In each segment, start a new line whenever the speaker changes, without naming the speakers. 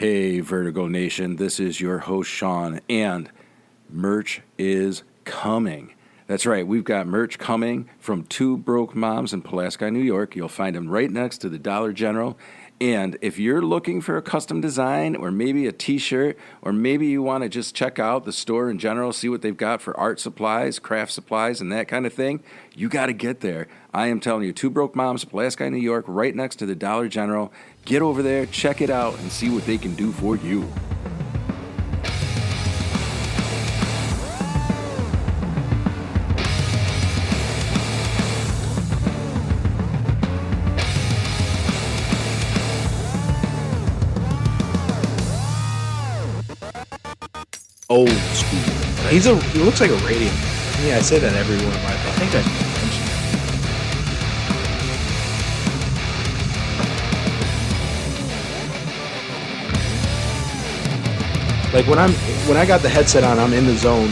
Hey, Vertigo Nation, this is your host, Sean, and merch is coming. That's right, we've got merch coming from Two Broke Moms in Pulaski, New York. You'll find them right next to the Dollar General. And if you're looking for a custom design or maybe a t-shirt, or maybe you want to just check out the store in general, see what they've got for art supplies, craft supplies, and that kind of thing, you got to get there. I am telling you, Two Broke Moms, Pulaski, New York, right next to the Dollar General. Get over there, check it out, and see what they can do for you.
Old school. He looks like a radio. Yeah, I say that every one of my. I think I mentioned that. Like when I got the headset on, I'm in the zone.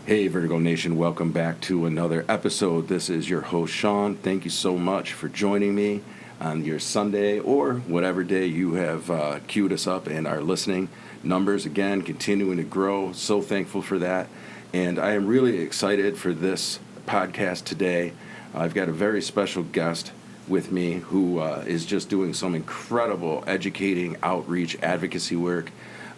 Hey, Vertigo Nation, welcome back to another episode. This is your host, Sean. Thank you so much for joining me on your Sunday or whatever day you have queued us up and are listening. Numbers, again, continuing to grow. So thankful for that. And I am really excited for this podcast today. I've got a very special guest with me who is just doing some incredible educating, outreach, advocacy work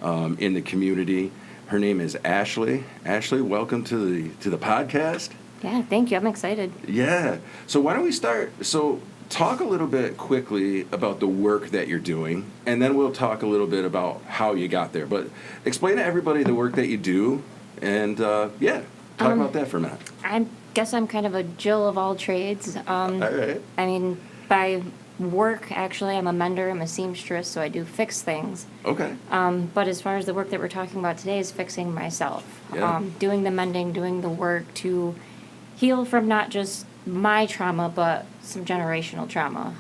in the community. Her name is Ashley. Ashley, welcome to the podcast.
Yeah, thank you. I'm excited.
Yeah. So why don't we start? So talk a little bit quickly about the work that you're doing, and then we'll talk a little bit about how you got there. But explain to everybody the work that you do, and talk about that for a minute.
I guess I'm kind of a Jill of all trades.
All right.
I mean, by work, actually, I'm a mender. I'm a seamstress, so I do fix things.
Okay.
But as far as the work that we're talking about today is fixing myself.
Yeah.
Doing the mending, doing the work to heal from not just my trauma, but some generational trauma.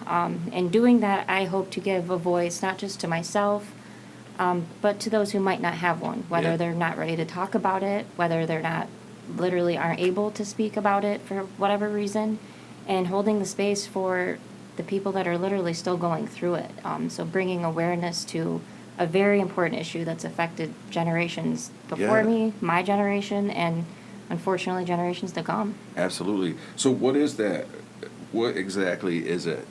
And doing that, I hope to give a voice not just to myself, but to those who might not have one, whether they're not ready to talk about it, whether they're not literally aren't able to speak about it for whatever reason, and holding the space for the people that are literally still going through it. So bringing awareness to a very important issue that's affected generations before me, my generation, and unfortunately generations to come.
Absolutely. So what is that? What exactly is it?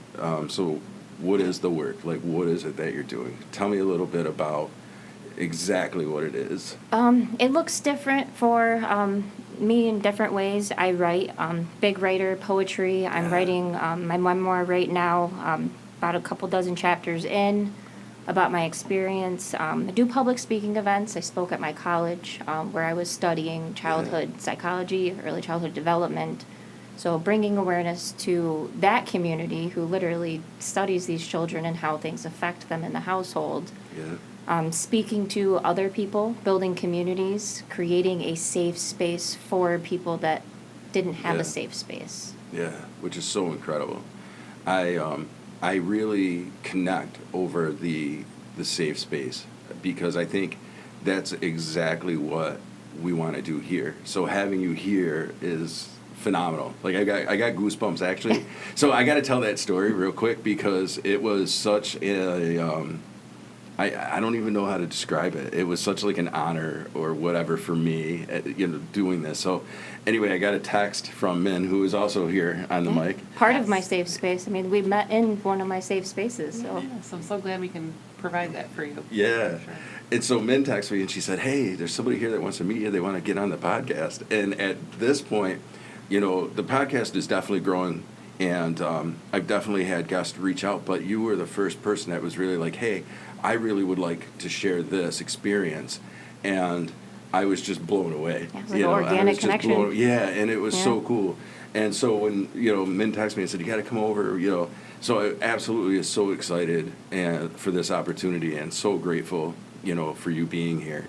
So what is the work? Like, what is it that you're doing? Tell me a little bit about exactly what it is.
It looks different for me in different ways. I write, big writer, poetry. I'm writing my memoir right now, about a couple dozen chapters in, about my experience. I do public speaking events. I spoke at my college where I was studying childhood psychology, early childhood development. So bringing awareness to that community who literally studies these children and how things affect them in the household. Speaking to other people, building communities, creating a safe space for people that didn't have a safe space.
Yeah, which is so incredible. I really connect over the safe space because I think that's exactly what we want to do here. So having you here is phenomenal. Like I got goosebumps actually. So I got to tell that story real quick because it was such a I don't even know how to describe it. It was such like an honor or whatever for me, doing this. So anyway, I got a text from Minna, who is also here on the mic.
Part of my safe space. I mean, we met in one of my safe spaces. So.
Yes, I'm so glad we can provide that for you.
Yeah.
Sure.
And so Minna texted me and she said, hey, there's somebody here that wants to meet you. They want to get on the podcast. And at this point, the podcast is definitely growing. And I've definitely had guests reach out. But you were the first person that was really like, hey, I really would like to share this experience, and I was just blown away.
Yeah, it was like an organic connection.
And it was so cool. And so when Min texted me and said you got to come over, so I absolutely is so excited and for this opportunity and so grateful, for you being here.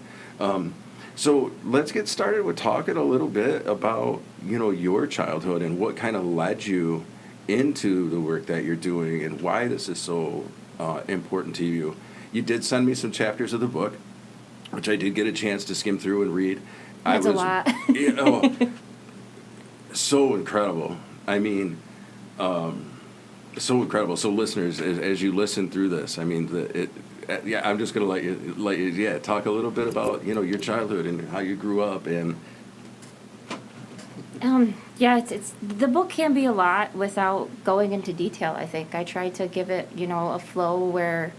So let's get started with talking a little bit about your childhood and what kind of led you into the work that you're doing and why this is so important to you. You did send me some chapters of the book, which I did get a chance to skim through and read.
That's a lot.
So incredible. I mean, So incredible. So listeners, as you listen through this, I mean, yeah, I'm just gonna let you, yeah, talk a little bit about your childhood and how you grew up, and
Yeah, it's the book can be a lot without going into detail. I think I tried to give it, a flow where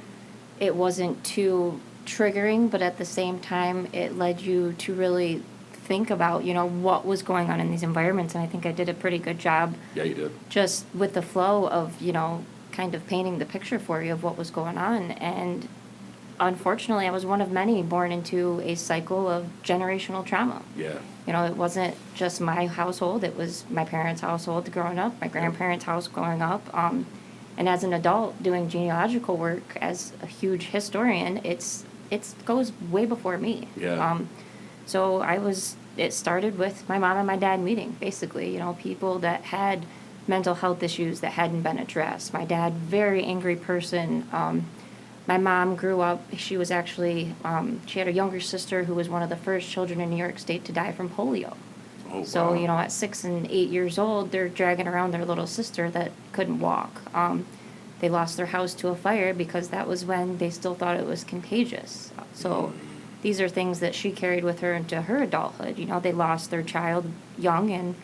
it wasn't too triggering, but at the same time, it led you to really think about, what was going on in these environments. And I think I did a pretty good job
yeah, you did.
just with the flow of, kind of painting the picture for you of what was going on. And unfortunately, I was one of many born into a cycle of generational trauma.
Yeah.
It wasn't just my household, it was my parents' household growing up, my grandparents' house growing up. And as an adult doing genealogical work as a huge historian, it goes way before me.
Yeah.
So it started with my mom and my dad meeting, basically, people that had mental health issues that hadn't been addressed. My dad, very angry person. My mom grew up, she was actually, she had a younger sister who was one of the first children in New York State to die from polio.
Oh,
So,
wow.
at 6 and 8 years old, they're dragging around their little sister that couldn't walk. They lost their house to a fire because that was when they still thought it was contagious. So these are things that she carried with her into her adulthood. They lost their child young and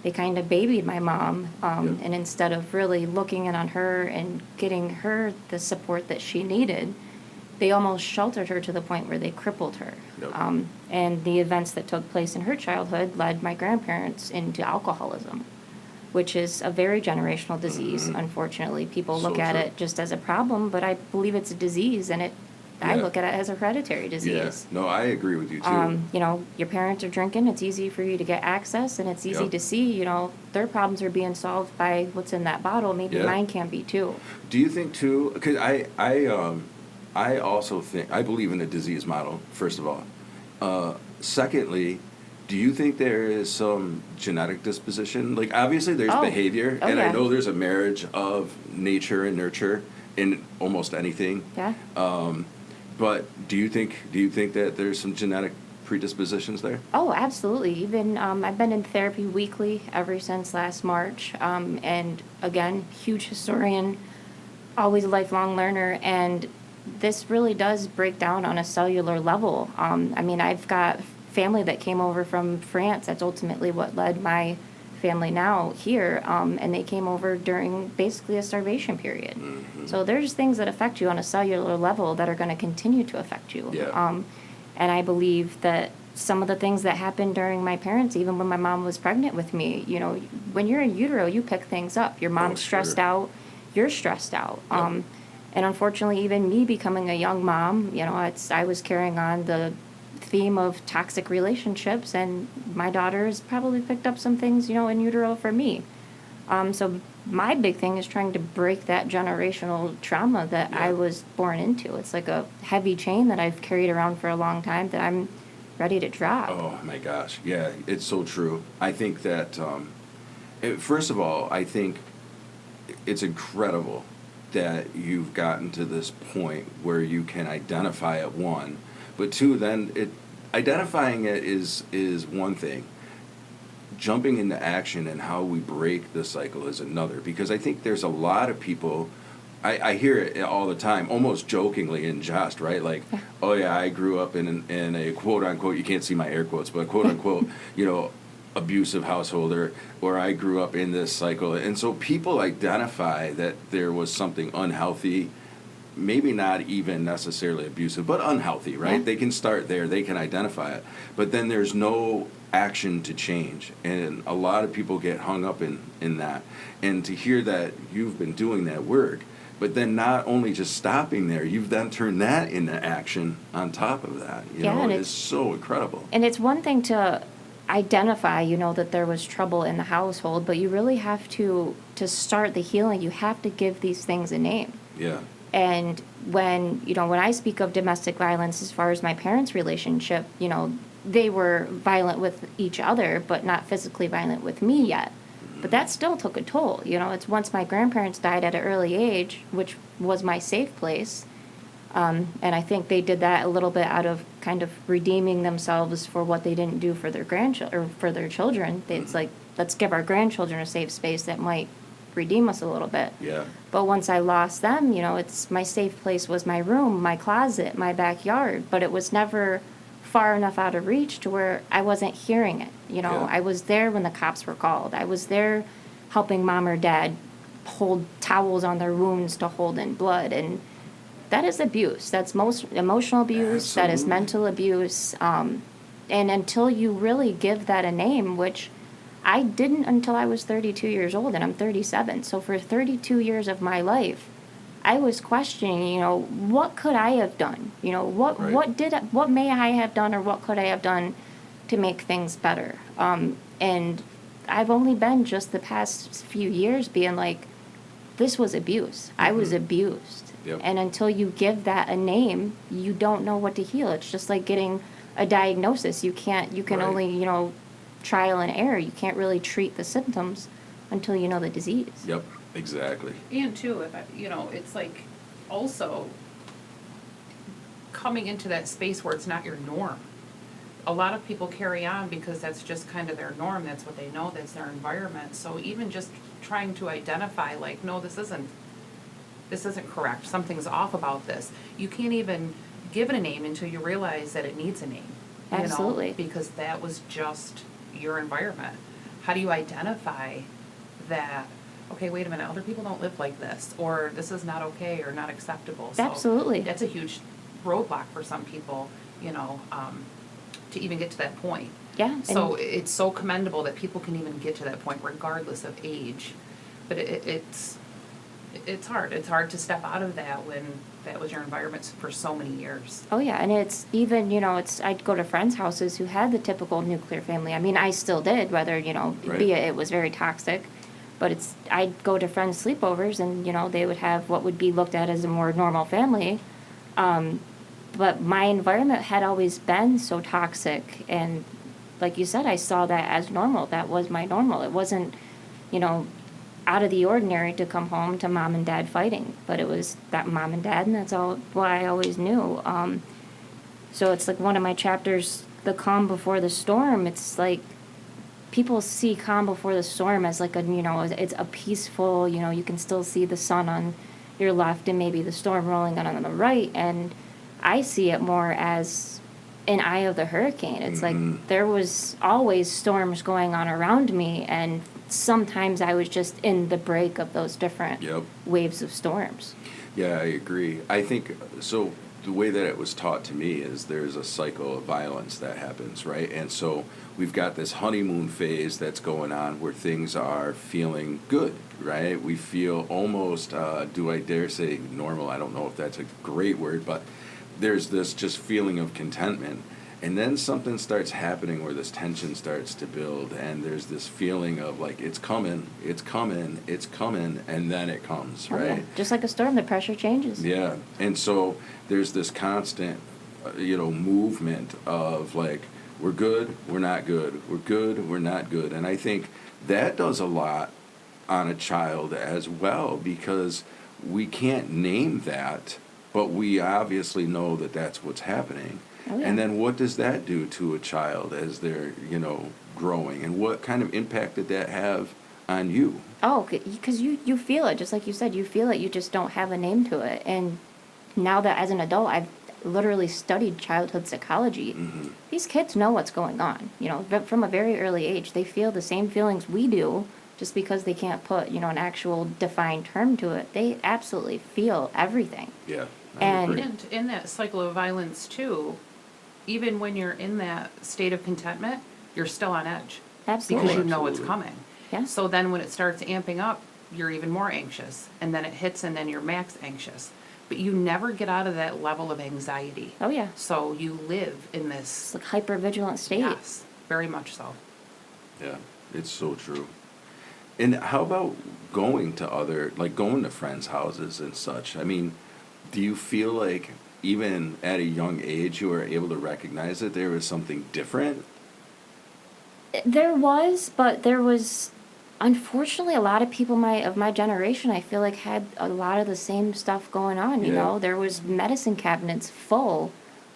they kind of babied my mom.
Yep.
And instead of really looking in on her and getting her the support that she needed, they almost sheltered her to the point where they crippled her.
Yep.
And the events that took place in her childhood led my grandparents into alcoholism, which is a very generational disease. Unfortunately, people
So
look at
true.
it just as a problem, but I believe it's a disease, and I
Yeah.
look at it as a hereditary
Yeah.
disease.
No, I agree with you too.
Your parents are drinking, it's easy for you to get access, and it's easy
Yep.
to see, their problems are being solved by what's in that bottle. Maybe
Yeah.
mine can be too.
Do you think too? Because I also think I believe in the disease model. First of all, secondly, do you think there is some genetic disposition? Like obviously there's
Oh.
behavior,
Oh,
and I
yeah.
know there's a marriage of nature and nurture in almost anything.
Yeah?
But do you think that there's some genetic predispositions there?
Oh, absolutely. Even I've been in therapy weekly ever since last March. And again, huge historian, always a lifelong learner. And this really does break down on a cellular level. I've got family that came over from France. That's ultimately what led my family now here. And they came over during basically a starvation period.
Mm-hmm.
So there's things that affect you on a cellular level that are going to continue to affect you.
Yeah.
And I believe that some of the things that happened during my parents, even when my mom was pregnant with me, when you're in utero, you pick things up. Your mom's stressed
sure.
out, you're stressed out.
Yep.
And unfortunately, even me becoming a young mom, I was carrying on the theme of toxic relationships, and my daughter's probably picked up some things, in utero for me. So my big thing is trying to break that generational trauma that
Yeah.
I was born into. It's like a heavy chain that I've carried around for a long time that I'm ready to drop.
Oh my gosh, yeah, it's so true. I think that first of all, I think it's incredible that you've gotten to this point where you can identify it, one, but two, then identifying it is one thing. Jumping into action and how we break the cycle is another, because I think there's a lot of people, I hear it all the time, almost jokingly and jest, right? Like, oh yeah, I grew up in a quote unquote, you can't see my air quotes, but quote unquote, abusive household, or I grew up in this cycle. And so people identify that there was something unhealthy, maybe not even necessarily abusive, but unhealthy, right?
Yeah.
They can start there, they can identify it. But then there's no action to change. And a lot of people get hung up in that. And to hear that you've been doing that work, but then not only just stopping there, you've then turned that into action on top of that.
And
it's so incredible.
And it's one thing to identify, that there was trouble in the household, but you really have to start the healing, you have to give these things a name.
Yeah.
And when I speak of domestic violence, as far as my parents' relationship, they were violent with each other, but not physically violent with me yet. But that still took a toll. It's once my grandparents died at an early age, which was my safe place. And I think they did that a little bit out of kind of redeeming themselves for what they didn't do for their grandchildren or for their children. It's like, let's give our grandchildren a safe space that might redeem us a little bit.
Yeah.
But once I lost them, it's my safe place was my room, my closet, my backyard, but it was never far enough out of reach to where I wasn't hearing it.
Yeah.
I was there when the cops were called. I was there helping mom or dad hold towels on their wounds to hold in blood. And that is abuse. That's most emotional abuse. That is
Absolutely.
mental abuse. And until you really give that a name, which I didn't until I was 32 years old, and I'm 37. So for 32 years of my life, I was questioning, what could I have done?
Right.
What may I have done, or what could I have done to make things better? And I've only been just the past few years being like, this was abuse. I was abused.
Yep.
And until you give that a name, you don't know what to heal. It's just like getting a diagnosis. You can
Right.
only, trial and error. You can't really treat the symptoms until you know the disease.
Yep. Exactly.
And too, it's like also coming into that space where it's not your norm. A lot of people carry on because that's just kind of their norm. That's what they know. That's their environment. So even just trying to identify, like, no, this isn't correct. Something's off about this. You can't even give it a name until you realize that it needs a name.
Absolutely.
Because that was just your environment. How do you identify that, okay, wait a minute, other people don't live like this, or this is not okay or not acceptable? So
Absolutely.
that's a huge roadblock for some people, to even get to that point.
Yeah.
So
and-
it's so commendable that people can even get to that point regardless of age. But it's hard. It's hard to step out of that when that was your environment for so many years.
Oh yeah, and it's even, I'd go to friends' houses who had the typical nuclear family. I mean, I still did, whether,
Right.
be it was very toxic, but I'd go to friends' sleepovers and, they would have what would be looked at as a more normal family. But my environment had always been so toxic, and like you said, I saw that as normal. That was my normal. It wasn't, out of the ordinary to come home to mom and dad fighting, but it was that mom and dad, and that's all what I always knew. So it's like one of my chapters, the calm before the storm. It's like people see calm before the storm as like it's a peaceful, you can still see the sun on your left and maybe the storm rolling on the right, and I see it more as an eye of the hurricane. It's like there was always storms going on around me, and sometimes I was just in the break of those different
Yep.
waves of storms.
Yeah, I agree. I think so. The way that it was taught to me is there's a cycle of violence that happens, right? And so we've got this honeymoon phase that's going on where things are feeling good, right? We feel almost, do I dare say normal? I don't know if that's a great word, but there's this just feeling of contentment. And then something starts happening where this tension starts to build, and there's this feeling of like, it's coming, and then it comes,
Oh, yeah.
right?
Just like a storm, the pressure changes.
Yeah, and so there's this constant, movement of like, we're good, we're not good, we're good, we're not good. And I think that does a lot on a child as well, because we can't name that, but we obviously know that that's what's happening.
Oh, yeah.
And then what does that do to a child as they're, growing? And what kind of impact did that have on you?
Oh, because you feel it, just like you said, you feel it, you just don't have a name to it. And now that as an adult, I've literally studied childhood psychology.
Mm-hmm.
These kids know what's going on, from a very early age. They feel the same feelings we do, just because they can't put, an actual defined term to it. They absolutely feel everything.
Yeah. I
And-
agree.
And in that cycle of violence too, even when you're in that state of contentment, you're still on edge.
Absolutely.
Because you know it's
Absolutely.
coming.
Yeah.
So then when it starts amping up, you're even more anxious. And then it hits and then you're max anxious. But you never get out of that level of anxiety.
Oh, yeah.
So you live in
It's
this,
like hyper-vigilant state.
yes, very much so.
Yeah, it's so true. And how about going to friends' houses and such? I mean, do you feel like even at a young age you were able to recognize that there was something different?
There was, but there was, unfortunately, a lot of people of my generation, I feel like, had a lot of the same stuff going on,
Yeah.
There was medicine cabinets full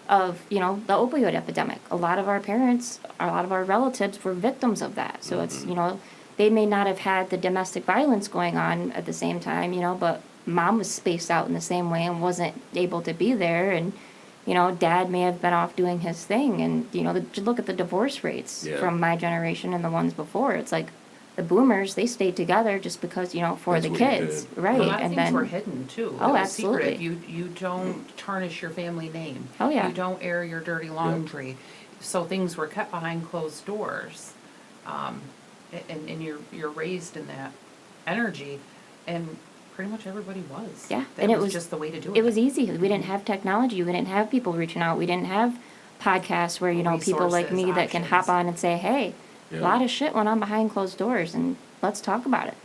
of, the opioid epidemic. A lot of our parents, a lot of our relatives were victims of that. So it's, they may not have had the domestic violence going on at the same time, but mom was spaced out in the same way and wasn't able to be there. And, dad may have been off doing his thing. And, look at the divorce rates
Yeah.
from my generation and the ones before. It's like the boomers, they stayed together just because, for
That's
the
what you
kids.
did.
Right.
A lot of
And
things
then,
were hidden too.
Oh,
It was secretive.
absolutely.
You don't tarnish your family name.
Oh, yeah.
You don't air your dirty laundry. So things were kept behind closed doors. And you're raised in that energy, and pretty much everybody was.
Yeah,
That
and it
was
was
just the way to do it.
It was easy. We didn't have technology. We didn't have people reaching out. We didn't have podcasts where, people like me
Resources,
that can hop
options.
on and say, hey,
Yeah.
a lot of shit went on behind closed doors, and let's talk about it.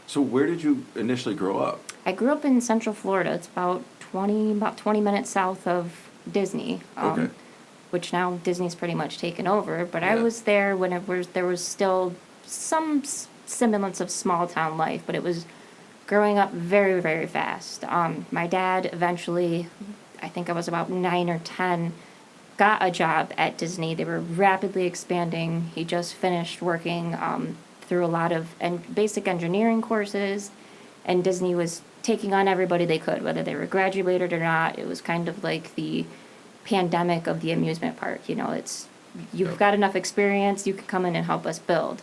So where did you initially grow up?
I grew up in Central Florida. It's about 20 minutes south of Disney.
Okay.
Which now Disney's pretty much taken over. But I
Yeah.
was there when there was still some semblance of small town life, but it was growing up very, very fast. My dad eventually, I think I was about 9 or 10, got a job at Disney. They were rapidly expanding. He just finished working through a lot of basic engineering courses, and Disney was taking on everybody they could, whether they were graduated or not. It was kind of like the pandemic of the amusement park. You've
Yep.
got enough experience, you can come in and help us build,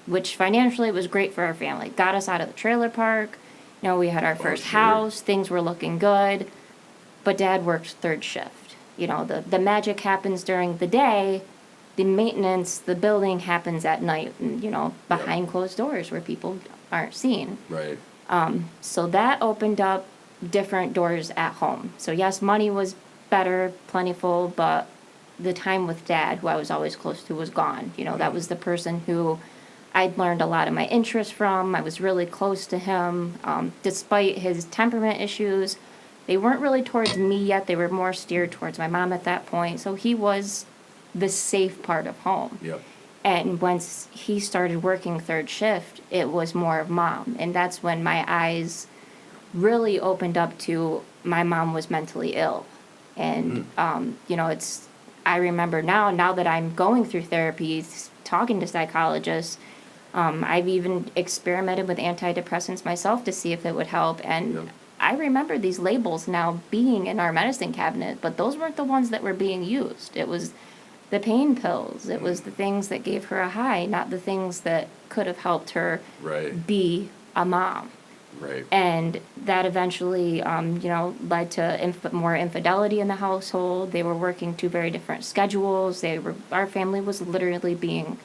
which financially was great for our family. Got us out of the trailer park. We had our first
sure.
house, things were looking good, but dad worked third shift. The magic happens during the day, the maintenance, the building happens at night, and, behind closed doors where people aren't seen.
Right.
So that opened up different doors at home. So yes, money was better, plentiful, but the time with dad, who I was always close to, was gone. That was the person who I'd learned a lot of my interests from. I was really close to him. Despite his temperament issues, they weren't really towards me yet. They were more steered towards my mom at that point. So he was the safe part of home.
Yep.
And once he started working third shift, it was more of mom. And that's when my eyes really opened up to my mom was mentally ill. And, I remember now that I'm going through therapy, talking to psychologists, I've even experimented with antidepressants myself to see if it would help. And
Yep.
I remember these labels now being in our medicine cabinet, but those weren't the ones that were being used. It was the pain pills. It was the things that gave her a high, not the things that could have helped her
Right.
be a mom.
Right.
And that eventually, led to more infidelity in the household. They were working two very different schedules. Our family was literally being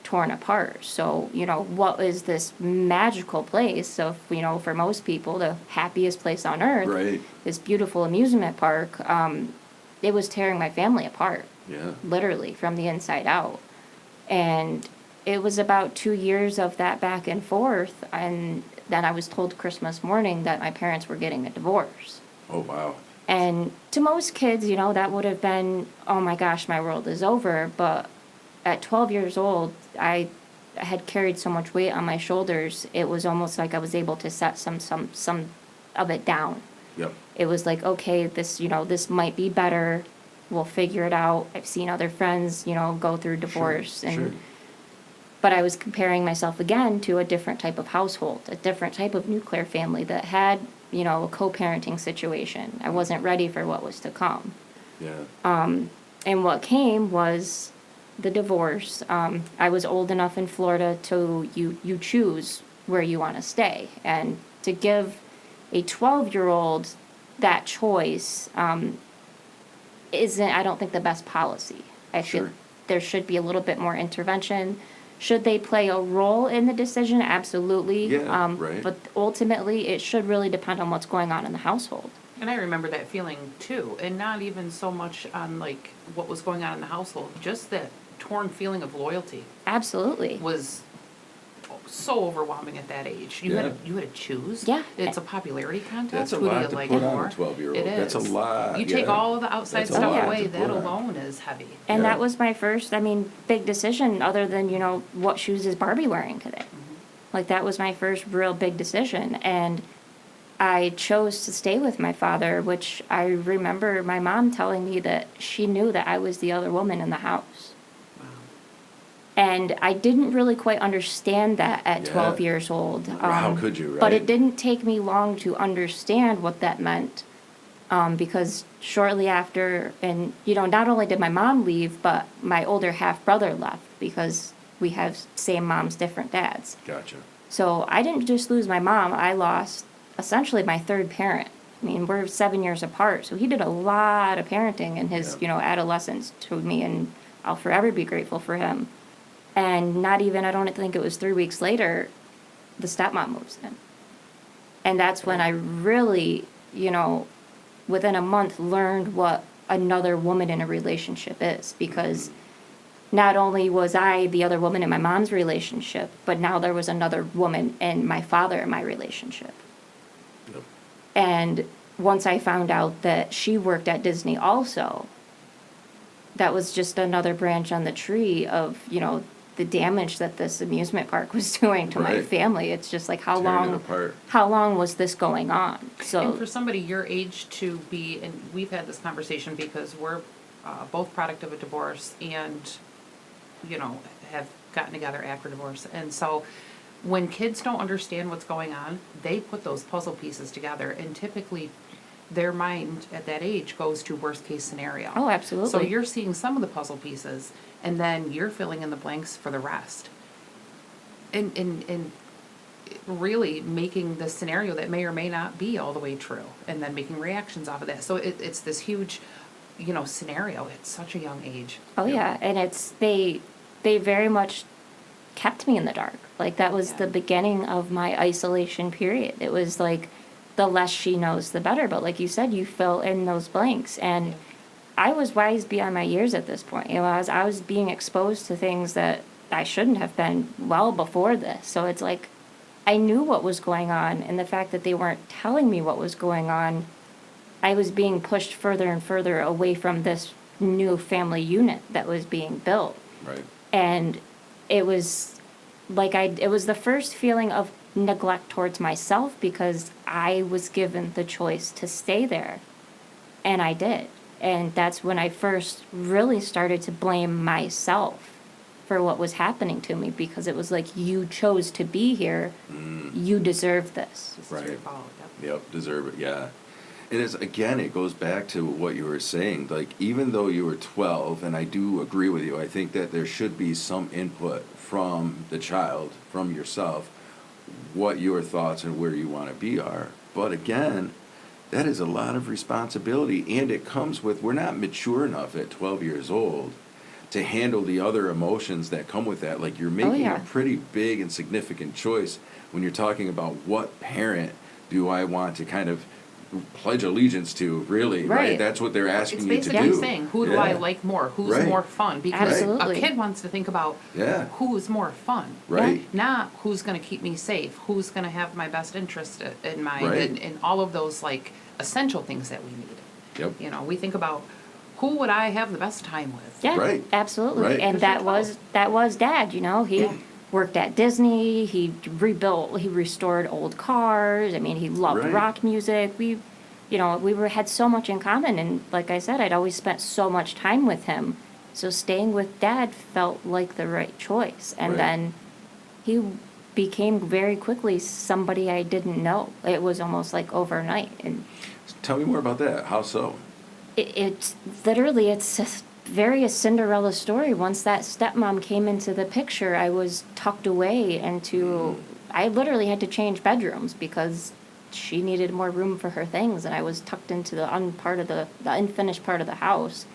torn apart. So, what is this magical place? So, for most people, the happiest place on earth,
Right.
this beautiful amusement park, it was tearing my family apart,
Yeah.
literally from the inside out. And it was about 2 years of that back and forth, and then I was told Christmas morning that my parents were getting a divorce.
Oh wow.
And to most kids, that would have been, oh my gosh, my world is over. But at 12 years old, I had carried so much weight on my shoulders, it was almost like I was able to set some of it down.
Yep.
It was like, okay, this might be better. We'll figure it out. I've seen other friends, go through divorce.
Sure.
But I was comparing myself again to a different type of household, a different type of nuclear family that had, a co-parenting situation. I wasn't ready for what was to come.
Yeah.
And what came was the divorce. I was old enough in Florida to you choose where you want to stay. And to give a 12-year-old that choice isn't, I don't think, the best policy. I feel
Sure.
there should be a little bit more intervention. Should they play a role in the decision? Absolutely.
Yeah, right.
But ultimately, it should really depend on what's going on in the household.
And I remember that feeling too, and not even so much on like what was going on in the household, just that torn feeling of loyalty
Absolutely.
was so overwhelming at that age. You
Yeah.
had to choose.
Yeah.
It's a popularity contest.
That's a
Who do
lot
you
to
like
put on a
more?
12-year-old.
It is.
That's a lot,
You take
yeah.
all of the outside
That's a
stuff
lot
away,
to
that
put on.
alone is heavy.
And
Yeah.
that was my first, big decision other than, what shoes is Barbie wearing today? Like, that was my first real big decision. And I chose to stay with my father, which I remember my mom telling me that she knew that I was the other woman in the house.
Wow.
And I didn't really quite understand that at
Yeah.
12 years old.
How could you,
But
right?
it didn't take me long to understand what that meant. Because shortly after, and, not only did my mom leave, but my older half-brother left because we have same moms, different dads.
Gotcha.
So I didn't just lose my mom, I lost essentially my third parent. I mean, we're 7 years apart, so he did a lot of parenting in his,
Yeah.
adolescence to me, and I'll forever be grateful for him. And not even, I don't think it was 3 weeks later, the stepmom moves in. And that's when I really, within a month learned what another woman in a relationship is, because not only was I the other woman in my mom's relationship, but now there was another woman in my father and my relationship.
Yep.
And once I found out that she worked at Disney also, that was just another branch on the tree of, the damage that this amusement park was doing to my
Right.
family. It's just like,
Tearing it apart.
how long was this going on? So
And for somebody your age to be, and we've had this conversation because we're both product of a divorce and, have gotten together after divorce. And so when kids don't understand what's going on, they put those puzzle pieces together, and typically their mind at that age goes to worst case scenario.
Oh, absolutely.
So you're seeing some of the puzzle pieces, and then you're filling in the blanks for the rest. And really making the scenario that may or may not be all the way true, and then making reactions off of that. So it's this huge, scenario at such a young age.
Oh yeah, and they very much kept me in the dark. Like that was the
Yeah.
beginning of my isolation period. It was like the less she knows, the better. But like you said, you fill in those blanks, and
Yeah.
I was wise beyond my years at this point. I was being exposed to things that I shouldn't have been well before this. So it's like I knew what was going on, and the fact that they weren't telling me what was going on, I was being pushed further and further away from this new family unit that was being built.
Right.
And it was it was the first feeling of neglect towards myself because I was given the choice to stay there. And I did. And that's when I first really started to blame myself for what was happening to me, because it was like, you chose to be here. You deserve this.
This is your
Right.
fault. Yep.
Yep, deserve it, yeah. And it's, again, it goes back to what you were saying. Like, even though you were 12, and I do agree with you, I think that there should be some input from the child, from yourself, what your thoughts and where you want to be are. But again, that is a lot of responsibility, and it comes with, we're not mature enough at 12 years old to handle the other emotions that come with that. Like, you're making
yeah.
a pretty big and significant choice when you're talking about what parent do I want to kind of pledge allegiance to, really, right?
Right.
That's what they're asking
It's
you to
basically
do.
saying, who do I
Yeah.
like more? Who's
Right.
more fun? Because
Absolutely.
a kid wants to think about
Yeah.
who's more fun.
Right.
Not who's going to keep me safe, who's going to have my best interest in mind,
Right.
and all of those like essential things that we need.
Yep.
We think about who would I have the best time with.
Yeah,
Right.
absolutely.
Right.
And
Because
that was Dad, He
Yeah.
worked at Disney, he restored old cars. I mean, he loved
Right.
rock music. We had so much in common, and like I said, I'd always spent so much time with him. So staying with Dad felt like the right choice. And
Right.
then he became very quickly somebody I didn't know. It was almost like overnight. And
Tell me more about that. How so?
it's literally, it's a Cinderella story. Once that stepmom came into the picture, I was tucked away I literally had to change bedrooms because she needed more room for her things, and I was tucked into the unfinished part of the house.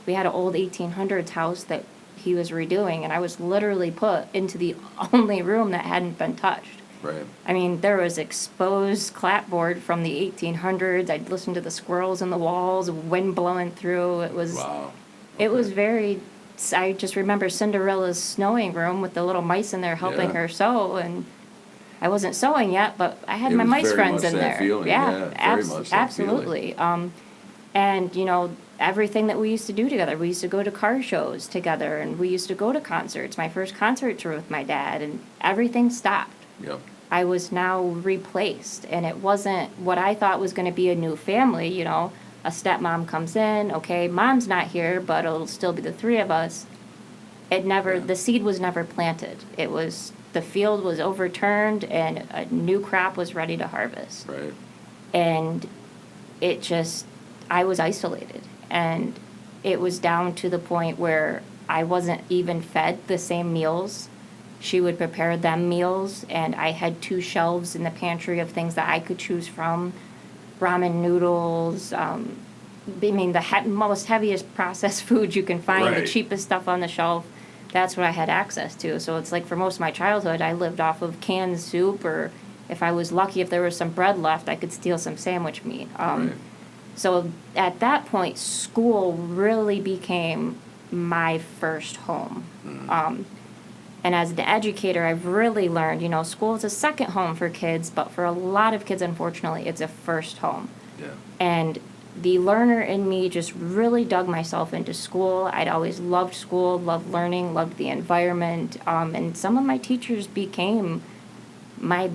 We had an old 1800s house that he was redoing, and I was literally put into the only room that hadn't been touched.
Right.
I mean, there was exposed clapboard from the 1800s. I'd listen to the squirrels in the walls, wind blowing through. It was
Wow.
it was
Okay.
very. I just remember Cinderella's snowing room with the little mice in there helping
Yeah.
her sew, and I wasn't sewing yet, but I had
It
my
was
mice
very
friends
much
in
that
there.
feeling, yeah, very much that
absolutely. And everything that we used to do together. We used to go to car shows together, and we used to go to concerts. My first concerts were with my dad, and everything stopped.
Yep.
I was now replaced, and it wasn't what I thought was going to be a new family. A stepmom comes in, okay, mom's not here, but it'll still be the three of us.
Yeah.
the seed was never planted. The field was overturned and a new crop was ready to harvest.
Right.
And I was isolated. And it was down to the point where I wasn't even fed the same meals. She would prepare them meals, and I had 2 shelves in the pantry of things that I could choose from. Ramen noodles, the most heaviest processed food you can find, the
Right.
cheapest stuff on the shelf. That's what I had access to. So it's like for most of my childhood, I lived off of canned soup, or if I was lucky, if there was some bread left, I could steal some sandwich meat.
Right.
So at that point, school really became my first home. And as an educator, I've really learned, school is a second home for kids, but for a lot of kids, unfortunately, it's a first home.
Yeah.
And the learner in me just really dug myself into school. I'd always loved school, loved learning, loved the environment. And some of my teachers became my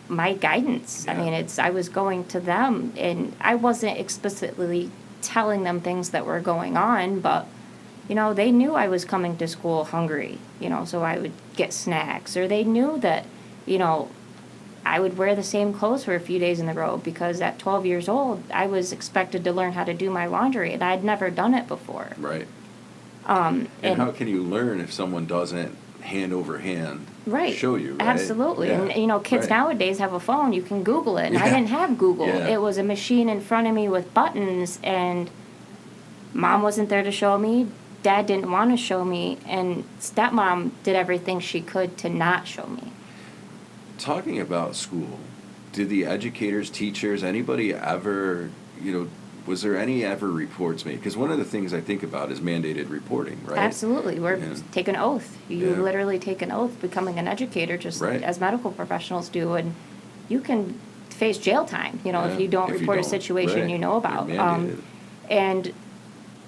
guidance.
Yeah.
I mean, I was going to them, and I wasn't explicitly telling them things that were going on, but they knew I was coming to school hungry, so I would get snacks. Or they knew that, I would wear the same clothes for a few days in a row because at 12 years old, I was expected to learn how to do my laundry, and I'd never done it before.
Right. And how can you learn if someone doesn't hand over hand
Right.
show you, right?
Absolutely.
Yeah.
And, kids
Right.
nowadays have a phone. You can Google it. And I
Yeah.
didn't have Google.
Yeah.
It was a machine in front of me with buttons, and Mom wasn't there to show me. Dad didn't want to show me, and stepmom did everything she could to not show me.
Talking about school, did the educators, teachers, anybody ever, was there any ever reports made? Because one of the things I think about is mandated reporting, right?
Absolutely. We're
Yeah.
take an oath. You
Yeah.
literally take an oath becoming an educator, just
Right.
as medical professionals do, and you can face jail time,
Yeah,
if you don't
if you
report a
don't.
situation
Right.
you know about.
You're mandated.
And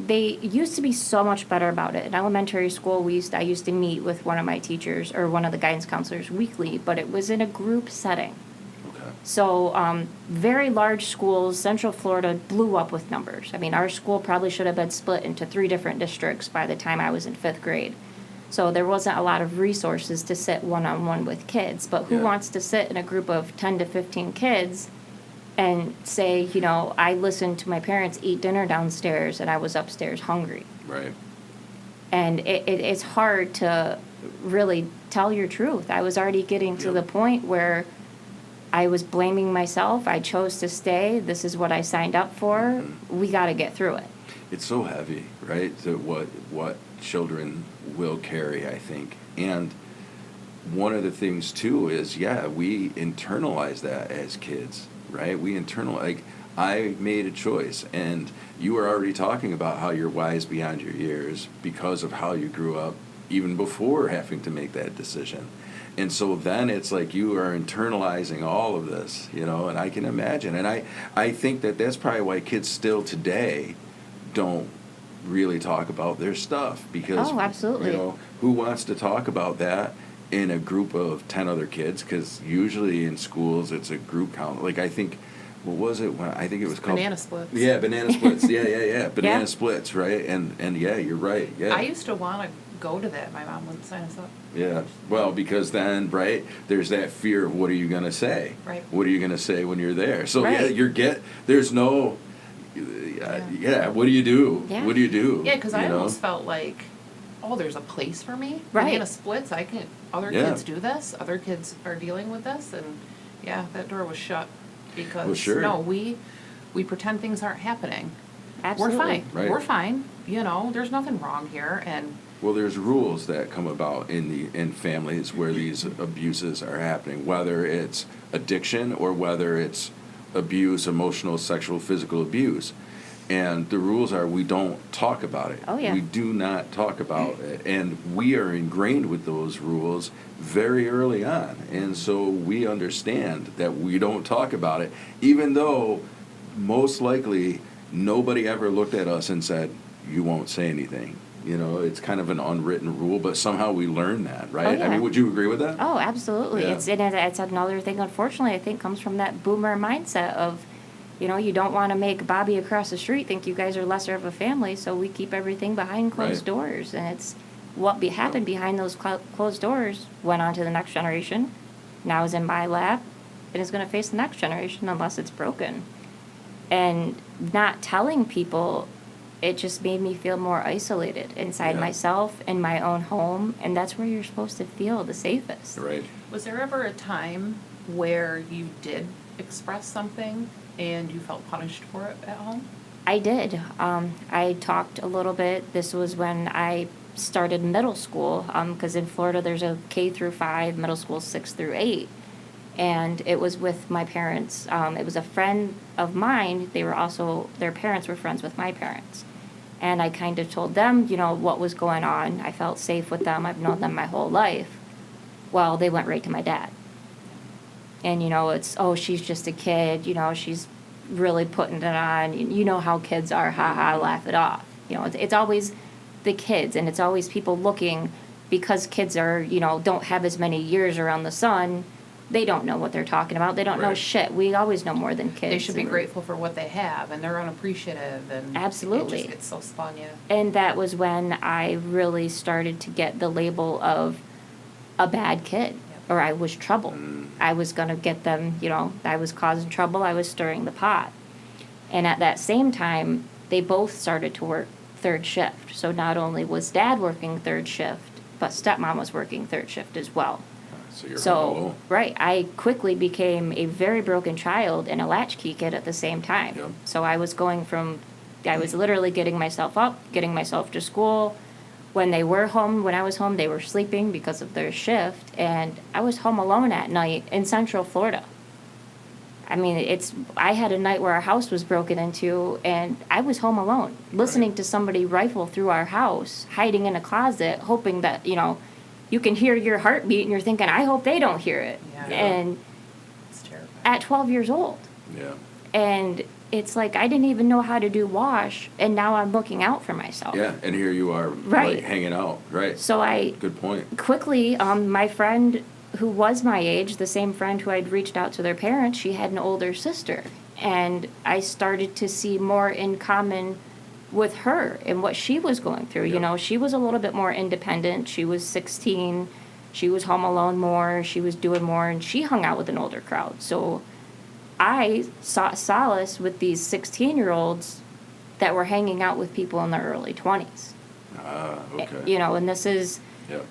they used to be so much better about it. In elementary school, I used to meet with one of my teachers or one of the guidance counselors weekly, but it was in a group setting.
Okay.
So very large schools, Central Florida blew up with numbers. I mean, our school probably should have been split into 3 different districts by the time I was in 5th grade. So there wasn't a lot of resources to sit one-on-one with kids. But who
Yeah.
wants to sit in a group of 10 to 15 kids and say, I listened to my parents eat dinner downstairs and I was upstairs hungry?
Right.
And it's hard to really tell your truth. I was already getting to
Yep.
the point where I was blaming myself. I chose to stay. This is what I signed up for.
Mm-hmm.
We got to get through it.
It's so heavy, right? To what children will carry, I think. And one of the things too is, we internalize that as kids, right? I made a choice, and you were already talking about how you're wise beyond your years because of how you grew up, even before having to make that decision. And so then it's like you are internalizing all of this, and I can imagine. And I think that's probably why kids still today don't really talk about their stuff because,
Oh, absolutely.
who wants to talk about that in a group of 10 other kids? Because usually in schools it's a group count. Like I think, what was it? I think it was called
Banana splits.
Yeah, banana splits. Yeah. Banana
Yeah.
splits, right? And yeah, you're right. Yeah.
I used to want to go to that. My mom wouldn't sign us up.
Yeah. Well, because then, right, there's that fear of what are you going to say?
Right.
What are you going to say when you're there? So
Right.
there's no what do you do?
Yeah.
What do you do?
Yeah, because I
You know?
almost felt like, there's a place for me.
Right.
Banana splits. Other
Yeah.
kids do this. Other kids are dealing with this, and that door was shut because
Well, sure.
no, we pretend things aren't happening.
Absolutely.
We're fine.
Right.
We're fine. There's nothing wrong here, and
Well, there's rules that come about in families where these abuses are happening, whether it's addiction or whether it's abuse, emotional, sexual, physical abuse. And the rules are we don't talk about it.
Oh, yeah.
We do not talk about it. And we are ingrained with those rules very early on. And so we understand that we don't talk about it, even though most likely nobody ever looked at us and said, you won't say anything. It's kind of an unwritten rule, but somehow we learn that, right?
Oh, yeah.
I mean, would you agree with that?
Oh, absolutely.
Yeah.
It's another thing, unfortunately, I think comes from that boomer mindset of, you don't want to make Bobby across the street think you guys are lesser of a family, so we keep everything behind closed
Right.
doors. And what happened behind those closed doors went on to the next generation, now is in my lap, and is going to face the next generation unless it's broken. And not telling people, it just made me feel more isolated inside myself, in my own home, and that's where you're supposed to feel the safest.
Right.
Was there ever a time where you did express something and you felt punished for it at home?
I did. I talked a little bit. This was when I started middle school, because in Florida there's a K through 5, middle school 6 through 8. And it was with my parents. It was a friend of mine. Their parents were friends with my parents. And I kind of told them, what was going on. I felt safe with them. I've known them my whole life. Well, they went right to my dad. And, it's, oh, she's just a kid. She's really putting it on. You know how kids are, laugh it off. It's always the kids, and it's always people looking, because kids are, don't have as many years around the sun. They don't know what they're talking about. They don't know shit. We always know more than kids.
They should be grateful for what they have, and they're unappreciative, and
absolutely,
it just gets so spun, yeah.
And that was when I really started to get the label of a bad kid, or I was trouble. I was going to get them, I was causing trouble. I was stirring the pot. And at that same time, they both started to work third shift. So not only was dad working third shift, but stepmom was working third shift as well.
So you're home alone.
Right, I quickly became a very broken child and a latchkey kid at the same time.
Yep.
So I was literally getting myself up, getting myself to school. When I was home, they were sleeping because of their shift, and I was home alone at night in Central Florida. I mean, I had a night where our house was broken into, and I was home alone, listening to somebody rifle through our house, hiding in a closet, hoping that, you can hear your heartbeat, and you're thinking, I hope they don't hear it.
Yeah.
And
It's terrifying.
at 12 years old.
Yeah.
And it's like, I didn't even know how to do wash, and now I'm looking out for myself.
Yeah, and here you are,
Right.
hanging out, right?
So I
Good point.
quickly, my friend who was my age, the same friend who I'd reached out to their parents, she had an older sister. And I started to see more in common with her and what she was going through.
Yep.
She was a little bit more independent. She was 16. She was home alone more. She was doing more, and she hung out with an older crowd. So I sought solace with these 16-year-olds that were hanging out with people in their early 20s.
Okay.
And this is
Yep.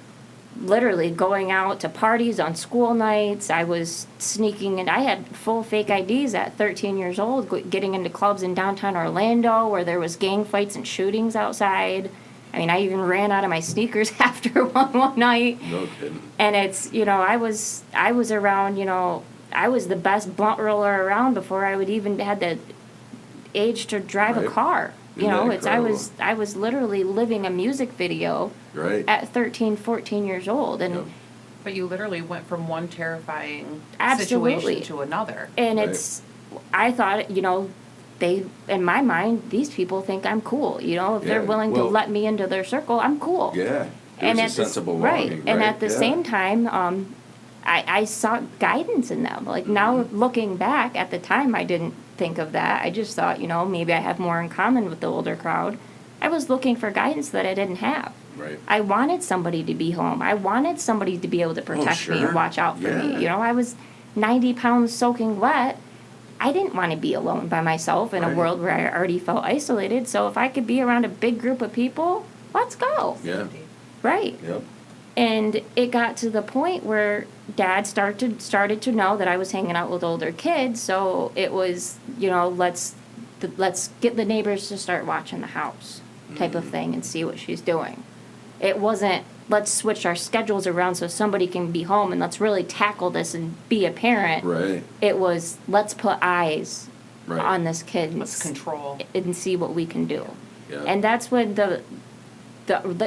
literally going out to parties on school nights. I was sneaking, and I had full fake IDs at 13 years old, getting into clubs in downtown Orlando where there was gang fights and shootings outside. I mean, I even ran out of my sneakers after one night.
No kidding.
And it's, I was around, I was the best blunt roller around before I would even had the age to drive a
Right.
car.
Isn't that incredible?
I was literally living a music video
Right.
at 13, 14 years old. And
Yep.
But you literally went from one terrifying
Absolutely.
situation to another.
And
Right.
I thought, in my mind, these people think I'm cool. If they're
Yeah,
willing to
well-
let me into their circle, I'm cool.
Yeah.
And
There's a
at
sense of
the,
belonging,
And
right?
at the
Yeah.
same time, I sought guidance in them. Like, now looking back, at the time, I didn't think of that. I just thought, maybe I have more in common with the older crowd. I was looking for guidance that I didn't have.
Right.
I wanted somebody to be home. I wanted somebody to be able to protect me
sure.
and watch out for me.
Yeah.
I was 90 pounds soaking wet. I didn't want to be alone by myself in a
Right.
world where I already felt isolated. So if I could be around a big group of people, let's go.
Yeah.
Right.
Yep.
And it got to the point where Dad started to know that I was hanging out with older kids. So it was, let's get the neighbors to start watching the house type of thing and see what she's doing. It wasn't, let's switch our schedules around so somebody can be home and let's really tackle this and be a parent.
Right.
It was, let's put eyes
Right.
on this kid and
Let's control.
and see what we can do.
Yeah.
And that's when the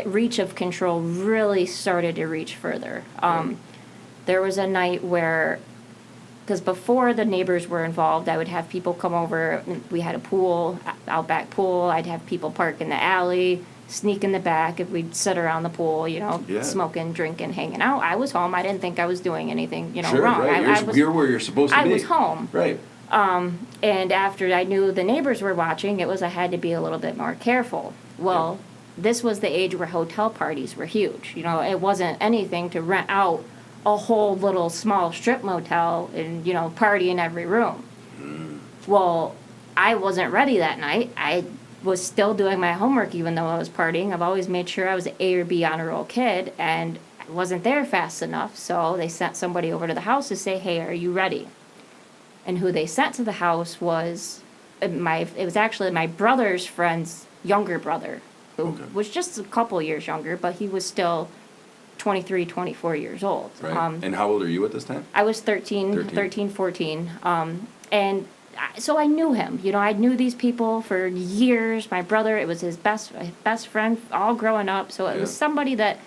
reach of control really started to reach further. There was a night where, because before the neighbors were involved, I would have people come over. We had a pool, outback pool. I'd have people park in the alley, sneak in the back if we'd sit around the pool,
Yeah.
smoking, drinking, hanging out. I was home. I didn't think I was doing anything,
Sure,
wrong.
right. You're where you're supposed to
I
be.
was home.
Right.
And after I knew the neighbors were watching, I had to be a little bit more careful. Well, this was the age where hotel parties were huge. You know, it wasn't anything to rent out a whole little small strip motel and, you know, party in every room. Well, I wasn't ready that night. I was still doing my homework even though I was partying. I've always made sure I was an A or B honor roll kid, and I wasn't there fast enough. So they sent somebody over to the house to say, hey, are you ready? And who they sent to the house was it was actually my brother's friend's younger brother, who
Okay.
was just a couple years younger, but he was still 23, 24 years old.
Right. And how old are you at this time?
I was 13, 14. And so I knew him. You know, I knew these people for years. My brother, it was his best friend all growing up. So it was
Yeah.
somebody that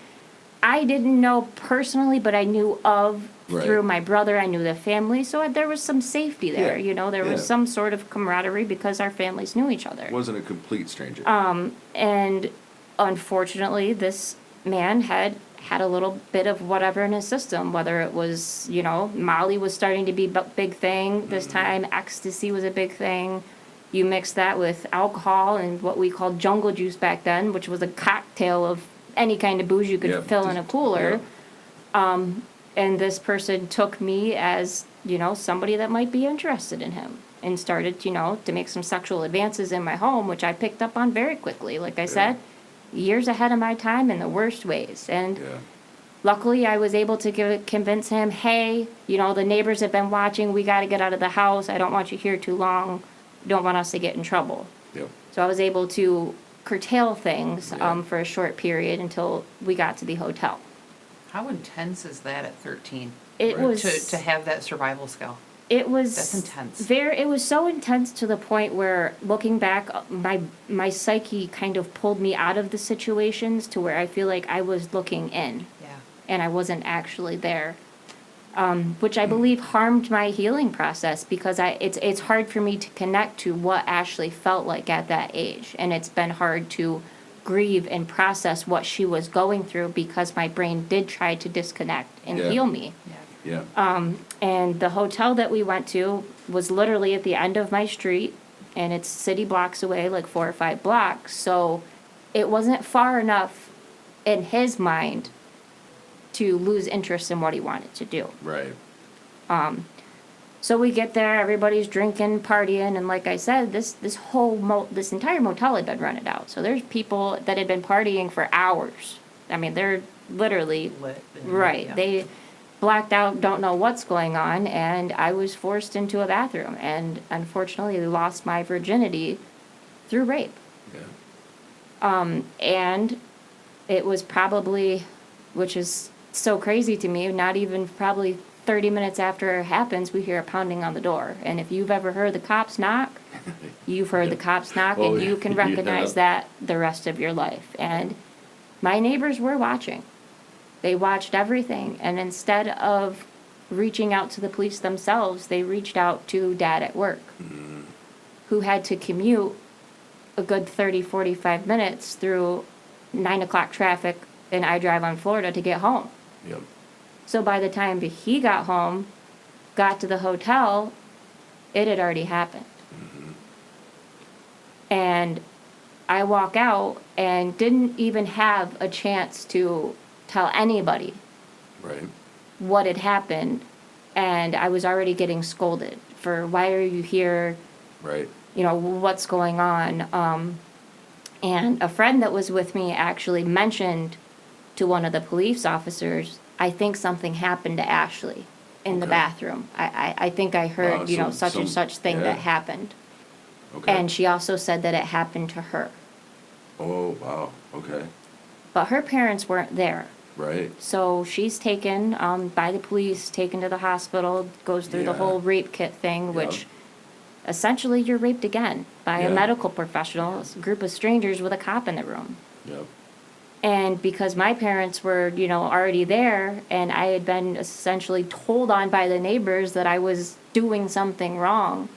I didn't know personally, but I knew of
Right.
through my brother. I knew the family. So there was some safety there.
Yeah.
You know, there was
Yeah.
some sort of camaraderie because our families knew each other.
Wasn't a complete stranger.
And unfortunately, this man had a little bit of whatever in his system, whether it was, you know, Molly was starting to be a big thing this time, ecstasy was a big thing. You mix that with alcohol and what we called jungle juice back then, which was a cocktail of any kind of booze you could
Yeah,
fill in a
just-
cooler.
yeah.
And this person took me as, you know, somebody that might be interested in him and started, you know, to make some sexual advances in my home, which I picked up on very quickly. Like I said, years ahead of my time in the worst ways. And
Yeah.
luckily I was able to convince him, hey, you know, the neighbors have been watching. We got to get out of the house. I don't want you here too long. Don't want us to get in trouble.
Yep.
So I was able to curtail things
Yeah.
for a short period until we got to the hotel.
How intense is that at 13?
It
Right.
was
To have that survival skill?
It was
That's intense.
It was so intense to the point where, looking back, my psyche kind of pulled me out of the situations to where I feel like I was looking in
Yeah.
and I wasn't actually there, which I believe harmed my healing process because it's hard for me to connect to what Ashley felt like at that age, and it's been hard to grieve and process what she was going through because my brain did try to disconnect and
Yeah.
heal me.
Yeah.
Yeah.
And the hotel that we went to was literally at the end of my street, and it's city blocks away, like 4 or 5 blocks. So it wasn't far enough in his mind to lose interest in what he wanted to do.
Right.
So we get there, everybody's drinking, partying, and like I said, this entire motel had been rented out. So there's people that had been partying for hours. I mean, they're literally
Lit. and-
right.
yeah.
They blacked out, don't know what's going on, and I was forced into a bathroom and unfortunately lost my virginity through rape.
Yeah.
And it was probably, which is so crazy to me, not even probably 30 minutes after it happens, we hear a pounding on the door. And if you've ever heard the cops knock, you've heard the cops knock,
Oh,
and you can
yeah.
recognize that the rest of your life. And my neighbors were watching. They watched everything, and instead of reaching out to the police themselves, they reached out to Dad at work, who had to commute a good 30, 45 minutes through 9 o'clock traffic in I-Drive on Florida to get home.
Yep.
So by the time he got home, got to the hotel, it had already happened. And I walk out and didn't even have a chance to tell anybody
Right.
what had happened. And I was already getting scolded for, why are you here?
Right.
You know, what's going on? And a friend that was with me actually mentioned to one of the police officers, I think something happened to Ashley in the
Okay.
bathroom. I think I heard,
Wow,
you know,
some-
such and such thing
yeah.
that happened.
Okay.
And she also said that it happened to her.
Oh, wow. Okay.
But her parents weren't there.
Right.
So she's taken by the police, taken to the hospital, goes through the
Yeah.
whole rape kit thing,
Yep.
which essentially you're raped again by a
Yeah.
medical professional, a group of strangers with a cop in the room.
Yep.
And because my parents were, you know, already there, and I had been essentially told on by the neighbors that I was doing something wrong,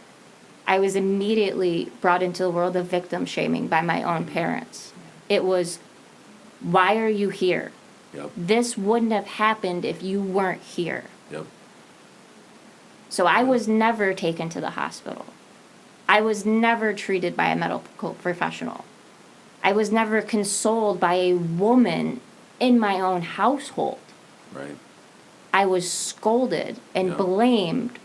I was immediately brought into the world of victim shaming by my own parents. It was, why are you here?
Yep.
This wouldn't have happened if you weren't here.
Yep.
So I was never taken to the hospital. I was never treated by a medical professional. I was never consoled by a woman in my own household.
Right.
I was scolded and
Yeah.
blamed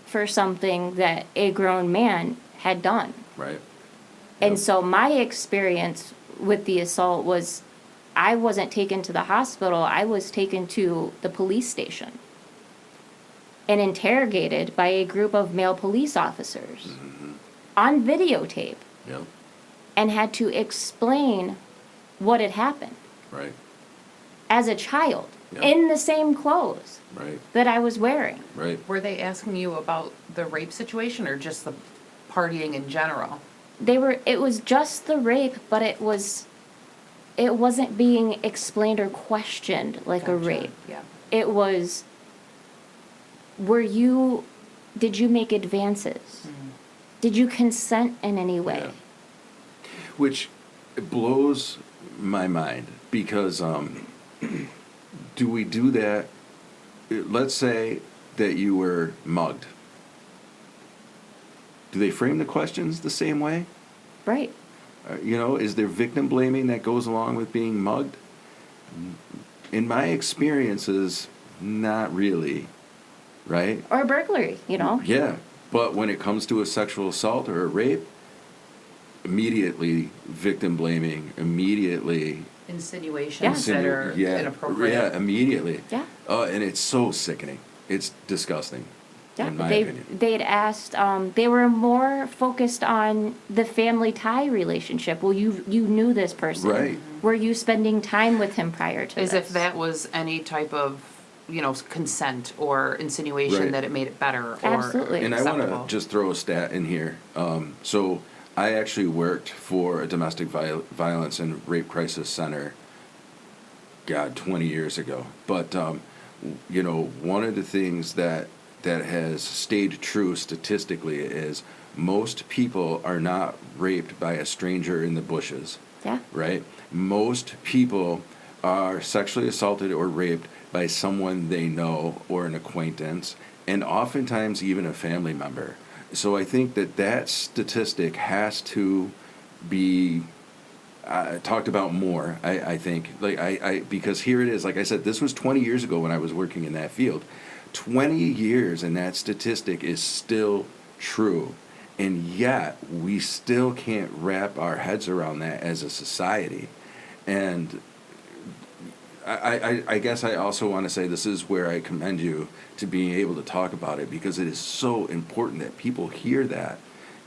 for something that a grown man had done.
Right.
And
Yep.
so my experience with the assault was I wasn't taken to the hospital, I was taken to the police station and interrogated by a group of male police officers on videotape
Yep.
and had to explain what had happened
Right.
as a child
Yeah.
in the same clothes
Right.
that I was wearing.
Right.
Were they asking you about the rape situation or just the partying in general?
It was just the rape, but it wasn't being explained or questioned like a
Gotcha.
rape.
Yeah.
It was, did you make advances? Did you consent in any way?
Yeah. Which blows my mind because do we do that? Let's say that you were mugged. Do they frame the questions the same way?
Right.
Is there victim blaming that goes along with being mugged? In my experiences, not really, right?
Or burglary,
Yeah, but when it comes to a sexual assault or a rape, immediately victim blaming, immediately
Insinuations that are inappropriate.
Yeah, immediately.
Yeah.
And it's so sickening. It's disgusting,
Yeah,
in my
they
opinion.
they'd asked. They were more focused on the family tie relationship. Well, you knew this person,
Right.
Were you spending time with him prior to
As
this?
if that was any type of, consent or insinuation
Right.
that it made it better or
Absolutely.
And I want
acceptable.
to just throw a stat in here. So I actually worked for a domestic violence and rape crisis center, 20 years ago. But, one of the things that has stayed true statistically is most people are not raped by a stranger in the bushes,
Yeah.
right? Most people are sexually assaulted or raped by someone they know or an acquaintance, and oftentimes even a family member. So I think that statistic has to be talked about more. I think because here it is. Like I said, this was 20 years ago when I was working in that field. 20 years, and that statistic is still true, and yet we still can't wrap our heads around that as a society. And I guess I also want to say this is where I commend you to being able to talk about it, because it is so important that people hear that.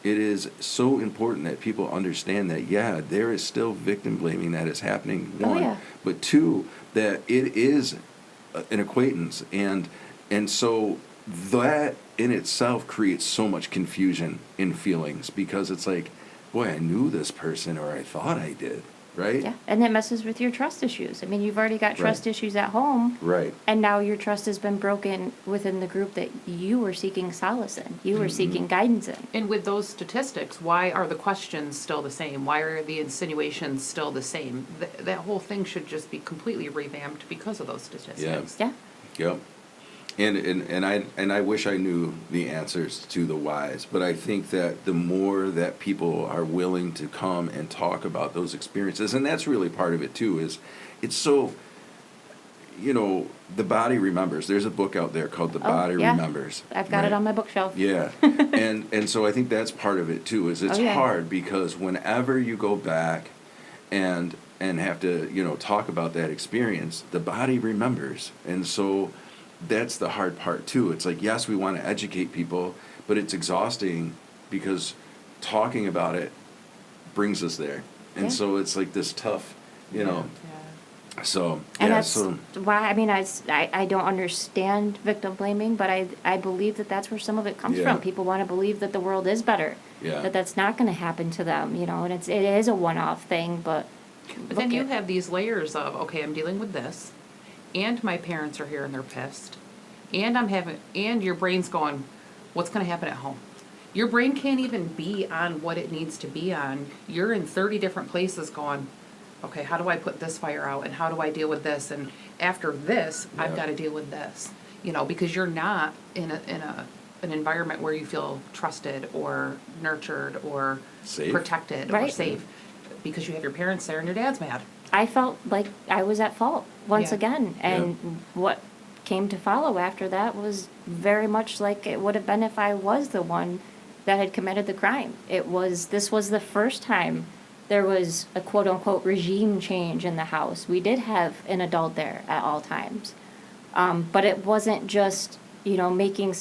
It is so important that people understand that, yeah, there is still victim blaming that is happening,
Oh,
one.
yeah.
But two, that it is an acquaintance. And so that in itself creates so much confusion in feelings, because it's like, boy, I knew this person, or I thought I did, right?
Yeah, and that messes with your trust issues. I mean, you've already got trust
Right.
issues at home,
Right.
and now your trust has been broken within the group that you were seeking solace in, you were seeking guidance in.
And with those statistics, why are the questions still the same? Why are the insinuations still the same? That whole thing should just be completely revamped because of those statistics.
Yeah,
Yep. And I wish I knew the answers to the whys, but I think that the more that people are willing to come and talk about those experiences, and that's really part of it too, is it's so, the body remembers. There's a book out there called The Body
yeah.
Remembers.
I've got it
right?
on my bookshelf.
Yeah, and so I think that's part of it too. Is it's
Oh, yeah.
hard because whenever you go back and have to talk about that experience, the body remembers, and so that's the hard part too. It's like, yes, we want to educate people, but it's exhausting because talking about it brings us there, and
Yeah.
so it's like this tough,
Yeah.
So
And
yeah,
that's
so
why, I mean, I don't understand victim blaming, but I believe that that's where some of it comes
Yeah.
from. People want to believe that the world is better,
Yeah.
that that's not going to happen to them, and it is a one-off thing, but
But then
look
you
at-
have these layers of, okay, I'm dealing with this, and my parents are here and they're pissed, and your brain's going, what's gonna happen at home? Your brain can't even be on what it needs to be on. You're in 30 different places going, okay, how do I put this fire out, and how do I deal with this, and after this, I've
Yeah.
gotta deal with this. Because you're not in an environment where you feel trusted or nurtured or
Safe.
protected or
Right.
safe. because you have your parents there and your dad's mad.
I felt like I was at fault once
Yeah.
again. And what came to follow after that was very much like it would have been if I was the one that had committed the crime. This was the first time there was a quote unquote regime change in the house. We did have an adult there at all times. But it wasn't just, making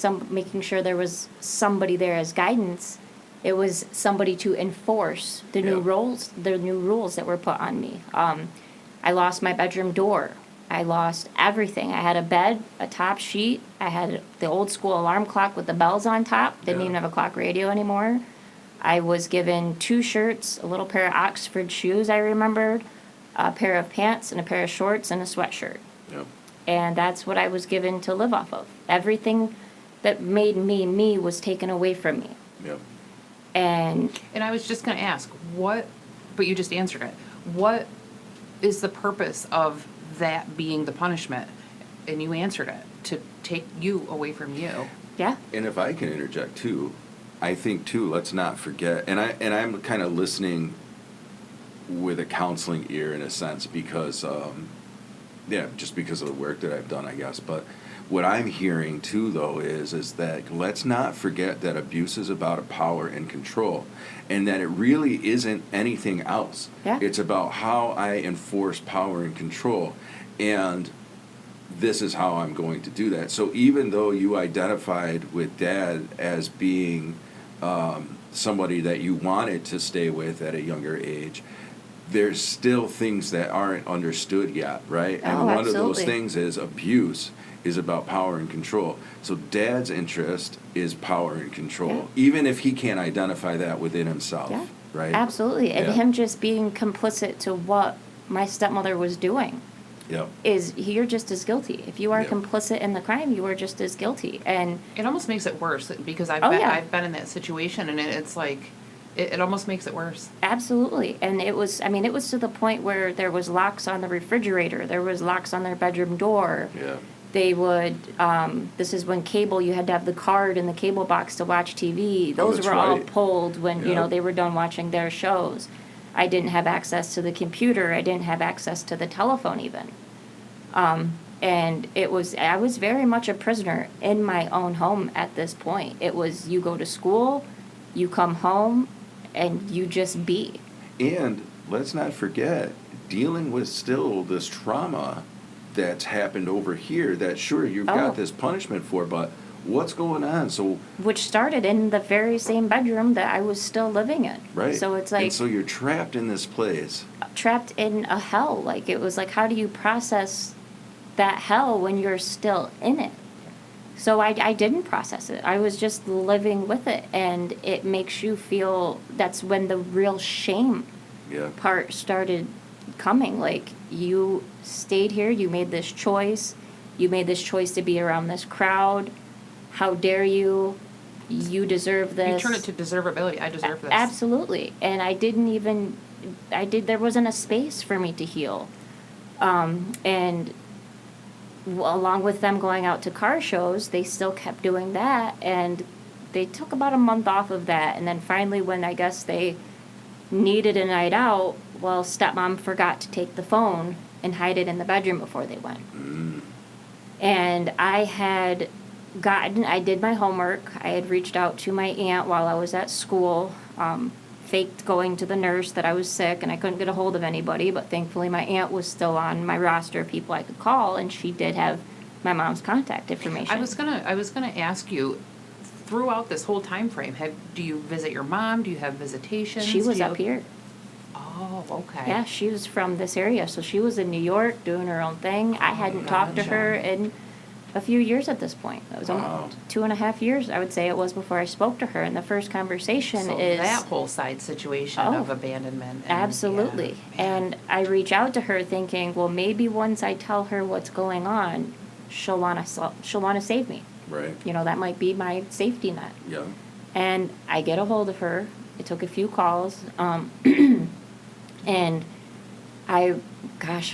sure there was somebody there as guidance. It was somebody to enforce the new rules that were put on me. I lost my bedroom door. I lost everything. I had a bed, a top sheet. I had the old school alarm clock with the bells on top. Didn't even have a clock radio anymore. I was given 2 shirts, a little pair of Oxford shoes, I remembered, a pair of pants and a pair of shorts and a sweatshirt.
Yep.
And that's what I was given to live off of. Everything that made me was taken away from me.
Yep.
And
And I was just going to ask, but you just answered it. What is the purpose of that being the punishment? And you answered it, to take you away from you.
yeah,
And if I can interject too, I think too, let's not forget, and I'm kind of listening with a counseling ear in a sense because, just because of the work that I've done, I guess. But what I'm hearing too, though, is that let's not forget that abuse is about power and control, and that it really isn't anything else.
Yeah.
It's about how I enforce power and control, and this is how I'm going to do that. So even though you identified with Dad as being somebody that you wanted to stay with at a younger age, there's still things that aren't understood yet, right? And
Oh,
one of those
absolutely.
things is abuse is about power and control. So Dad's interest is power and control, even if he can't identify that within himself,
yeah,
right?
absolutely. And
Yeah.
him just being complicit to what my stepmother was doing
Yep.
is you're just as guilty. If you are
Yeah.
complicit in the crime, you are just as guilty. And
It almost makes it worse because
Oh, yeah.
I've been in that situation, and it's like, it almost makes it worse.
absolutely. And it was to the point where there was locks on the refrigerator. There was locks on their bedroom door.
Yeah.
They would, this is when cable, you had to have the card in the cable box to watch TV. Those
that's
were all
right.
pulled when,
Yep.
they were done watching their shows. I didn't have access to the computer. I didn't have access to the telephone even. And I was very much a prisoner in my own home at this point. It was, you go to school, you come home, and you just be.
And let's not forget, dealing with still this trauma that's happened over here that sure you've
Oh.
got this punishment for, but what's going on? So,
Which started in the very same bedroom that I was still living in.
right.
So it's
and
like
so you're trapped in this place.
trapped in a hell. Like, it was like, how do you process that hell when you're still in it? So I didn't process it. I was just living with it. And it makes you feel, that's when the real shame
Yeah.
part started coming. Like, you stayed here, you made this choice to be around this crowd. How dare you? You deserve this.
You turn it to deservability. I deserve this.
Absolutely. And there wasn't a space for me to heal. And along with them going out to car shows, they still kept doing that. And they took about a month off of that. And then finally, when I guess they needed a night out, well, stepmom forgot to take the phone and hide it in the bedroom before they went. And I did my homework. I had reached out to my aunt while I was at school, faked going to the nurse that I was sick and I couldn't get a hold of anybody, but thankfully my aunt was still on my roster of people I could call, and she did have my mom's contact information.
I was gonna ask you, throughout this whole time frame, do you visit your mom? Do you have visitations?
She was
Do you-
up here.
Oh, okay.
Yeah, she was from this area, so she was in New York doing her own thing. I hadn't talked to her in a few years at this point. It was
Wow.
almost 2.5 years, I would say it was, before I spoke to her. And the first conversation
So
is
that whole side situation
Oh,
of abandonment. And,
absolutely.
yeah, man.
And I reach out to her thinking, well, maybe once I tell her what's going on, she'll want to save me.
Right.
That might be my safety net.
Yeah.
And I get a hold of her. It took a few calls. And I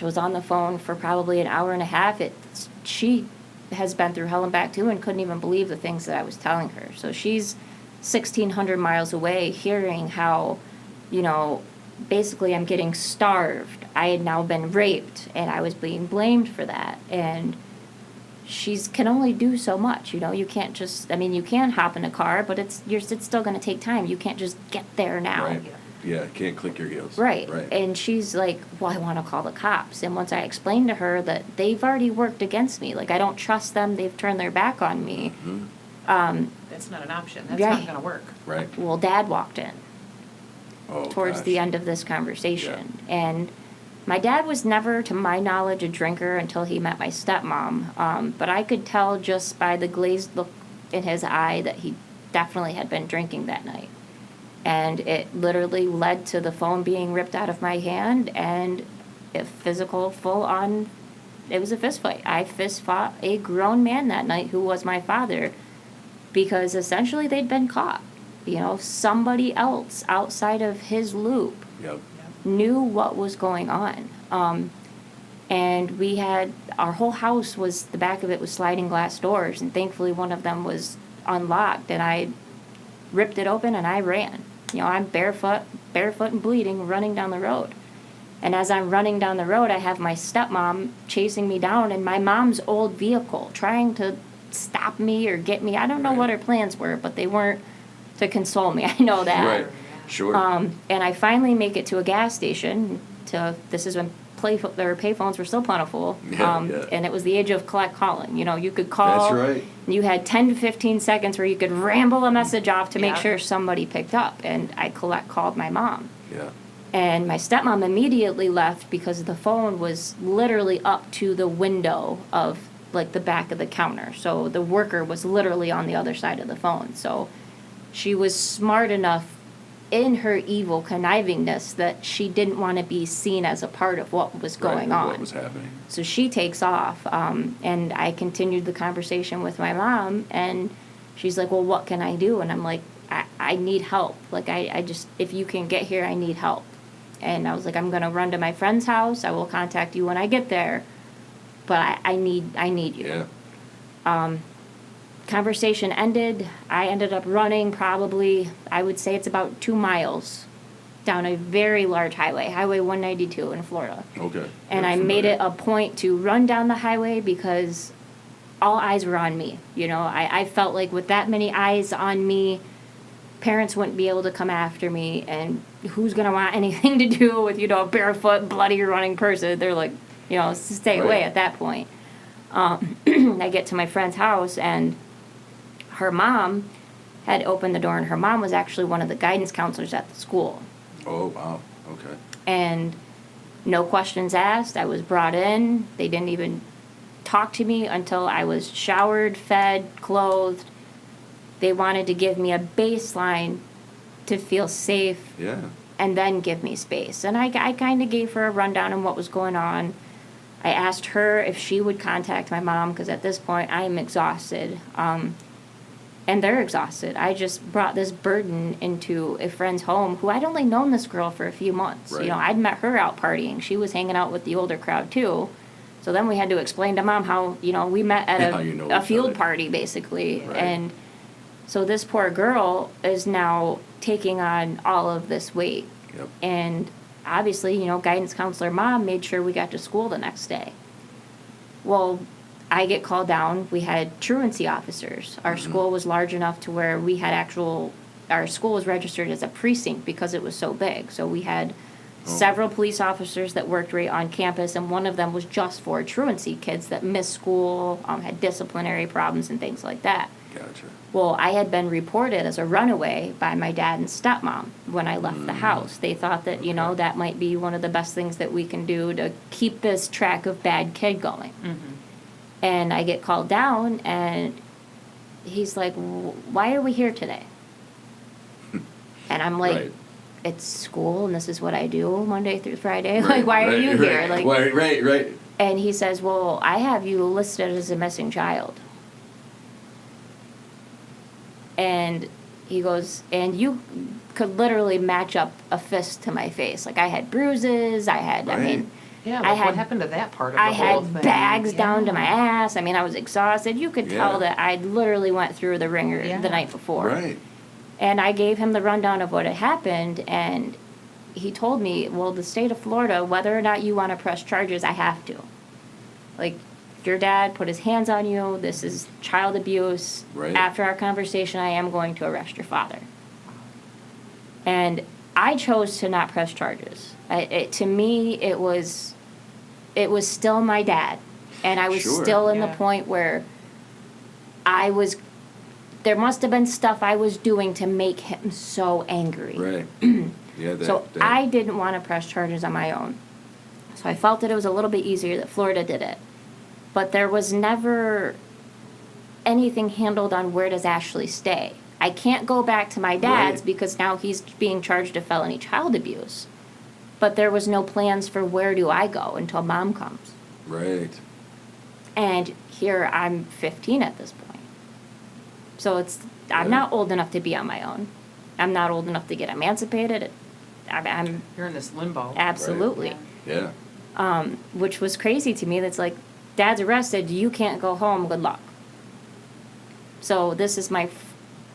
was on the phone for probably an hour and a half. She has been through hell and back too and couldn't even believe the things that I was telling her. So she's 1,600 miles away hearing how, basically I'm getting starved. I had now been raped, and I was being blamed for that. And she's can only do so much, you know. You can't just, I mean, you can hop in a car, but it's still going to take time. You can't just get there now.
Right. Yeah, can't click your heels.
Right.
Right.
And she's like, well, I want to call the cops. And once I explained to her that they've already worked against me, like, I don't trust them, they've turned their back on me.
That's not an option. That's
Right.
not gonna work.
Right.
Well, Dad walked in
Oh,
towards
gosh.
the end of this conversation. And my dad was never, to my knowledge, a drinker until he met my stepmom. But I could tell just by the glazed look in his eye that he definitely had been drinking that night. And it literally led to the phone being ripped out of my hand and a physical, full-on, it was a fist fight. I fist fought a grown man that night who was my father because essentially they'd been caught. You know, somebody else outside of his loop
Yep.
knew what was going on. And we had, our whole house was, the back of it was sliding glass doors, and thankfully one of them was unlocked, and I ripped it open and I ran. You know, I'm barefoot and bleeding, running down the road. And as I'm running down the road, I have my stepmom chasing me down in my mom's old vehicle, trying to stop me or get me. I don't know
Right.
what her plans were, but they weren't to console me. I know that.
Right. Sure.
And I finally make it to a gas station. This is when payphones were still plentiful.
Yeah, yeah.
And it was the age of collect calling. You know, you could call.
That's right.
You had 10 to 15 seconds where you could ramble a message off to make
Yeah.
sure somebody picked up. And I called my mom.
Yeah.
And my stepmom immediately left because the phone was literally up to the window of, like, the back of the counter. So the worker was literally on the other side of the phone. So she was smart enough in her evil connivingness that she didn't want to be seen as a part of what was going
Right,
on.
What was happening?
So she takes off, and I continued the conversation with my mom, and she's like, well, what can I do? And I'm like, I need help. Like, I just, if you can get here, I need help. And I was like, I'm going to run to my friend's house. I will contact you when I get there, but I need you.
Yeah.
Conversation ended. I ended up running probably, I would say it's about 2 miles down a very large highway, Highway 192 in Florida.
Okay.
And
Yeah,
I made
familiar.
it a point to run down the highway because all eyes were on me. You know, I felt like with that many eyes on me, parents wouldn't be able to come after me, and who's going to want anything to do with, you know, a barefoot, bloody running person? They're like, you know, stay away
Right.
at that point. I get to my friend's house, and her mom had opened the door, and her mom was actually one of the guidance counselors at the school.
Oh, wow. Okay.
And no questions asked. I was brought in. They didn't even talk to me until I was showered, fed, clothed. They wanted to give me a baseline to feel safe
Yeah.
and then give me space. And I kind of gave her a rundown on what was going on. I asked her if she would contact my mom because at this point I am exhausted. And they're exhausted. I just brought this burden into a friend's home who I'd only known this girl for a few months.
Right.
You know, I'd met her out partying. She was hanging out with the older crowd too. So then we had to explain to mom how, you know, we met at
How you know
a
each
field
other.
party basically.
Right.
And so this poor girl is now taking on all of this weight.
Yep.
And obviously, you know, guidance counselor mom made sure we got to school the next day. Well, I get called down. We had truancy officers. Our school was large enough to where we had our school was registered as a precinct because it was so big. So we had several police officers that worked right on campus, and one of them was just for truancy kids that missed school, had disciplinary problems and things like that.
Gotcha.
Well, I had been reported as a runaway by my dad and stepmom when I left the house. They thought that, you know, that might be one of the best things that we can do to keep this track of bad kid going. And I get called down, and he's like, why are we here today? And I'm like,
Right.
it's school, and this is what I do Monday through Friday.
Right,
Like, why are
right,
you
right,
here? Like,
right.
and he says, well, I have you listed as a missing child. And he goes, and you could literally match up a fist to my face. Like, I had bruises, I
Right.
mean,
Yeah,
I
like
had-
what happened to that part of the
I
whole
had
thing?
bags down to my
Yeah.
ass. I mean, I was exhausted. You could
Yeah.
tell that I literally went through the ringer
Yeah.
the night before.
Right.
And I gave him the rundown of what had happened, and he told me, well, the state of Florida, whether or not you want to press charges, I have to. Like, your dad put his hands on you. This is child abuse.
Right.
After our conversation, I am going to arrest your father. And I chose to not press charges. To me, it was still my dad. And I was
Sure.
still in the
Yeah.
point where there must have been stuff I was doing to make him so angry.
Right. Yeah.
So I didn't want to press charges on my own. So I felt that it was a little bit easier that Florida did it. But there was never anything handled on where does Ashley stay. I can't go back to my dad's
Right.
because now he's being charged of felony child abuse. But there was no plans for where do I go until mom comes.
Right.
And here I'm 15 at this point. So I'm
Yeah.
not old enough to be on my own. I'm not old enough to get emancipated. I'm
You're in this limbo.
absolutely.
Yeah.
Yeah.
Which was crazy to me. That's like, dad's arrested, you can't go home, good luck. So this is my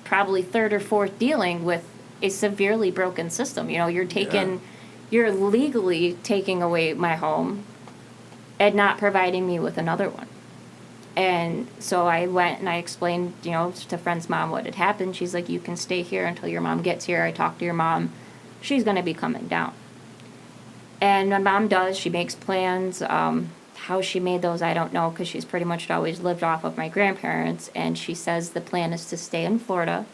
probably third or fourth dealing with a severely broken system. You know, you're legally taking away my home and not providing me with another one. And so I went and I explained, to friend's mom what had happened. She's like, you can stay here until your mom gets here. I talked to your mom. She's going to be coming down. And my mom does. She makes plans. How she made those, I don't know, because she's pretty much always lived off of my grandparents. And she says the plan is to stay in Florida.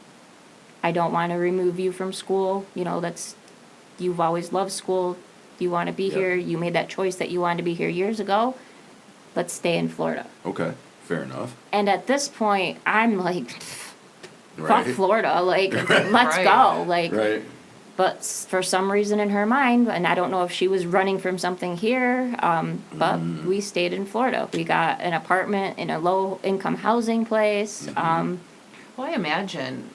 I don't want to remove you from school. You've always loved school. You want to be
Yep.
here. You made that choice that you wanted to be here years ago. Let's stay in Florida.
Okay. Fair enough.
And at this point, I'm like,
Right.
fuck Florida. Like, let's
Right.
go. Like,
Right.
but for some reason in her mind, and I don't know if she was running from something here, but we stayed in Florida. We got an apartment in a low-income housing place.
Well, I imagine,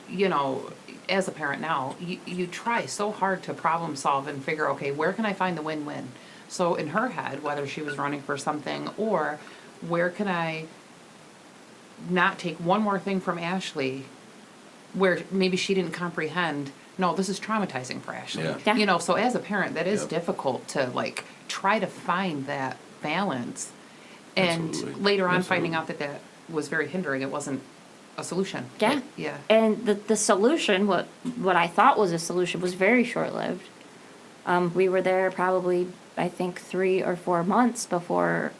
as a parent now, you try so hard to problem solve and figure, okay, where can I find the win-win? So in her head, whether she was running for something or where can I not take one more thing from Ashley where maybe she didn't comprehend, no, this is traumatizing for Ashley.
Yeah.
Yeah.
So as a parent, that is
Yep.
difficult to try to find that balance. And
Absolutely.
later on,
Absolutely.
finding out that was very hindering, it wasn't a solution.
Yeah.
Yeah.
And the solution, what I thought was a solution, was very short-lived. We were there probably, I think, 3 or 4 months before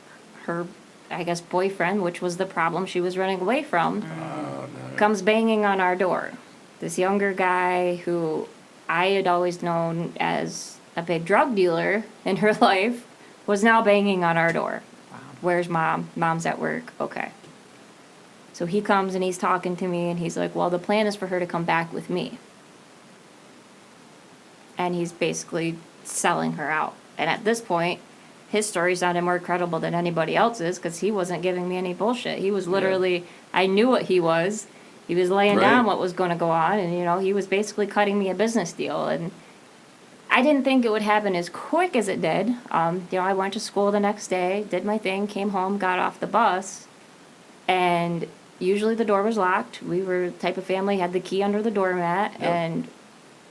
her, I guess, boyfriend, which was the problem she was running away from, comes banging on our door. This younger guy who I had always known as a big drug dealer in her life was now banging on our door.
Wow.
Where's mom? Mom's at work. Okay. So he comes and he's talking to me and he's like, well, the plan is for her to come back with me. And he's basically selling her out. And at this point, his story sounded more credible than anybody else's because he wasn't giving me any bullshit. He was literally, I knew what he was. He was laying
Right.
down what was going to go on. And, he was basically cutting me a business deal. And I didn't think it would happen as quick as it did. I went to school the next day, did my thing, came home, got off the bus. And usually the door was locked. We were the type of family, had the key under the doormat.
Yep.
And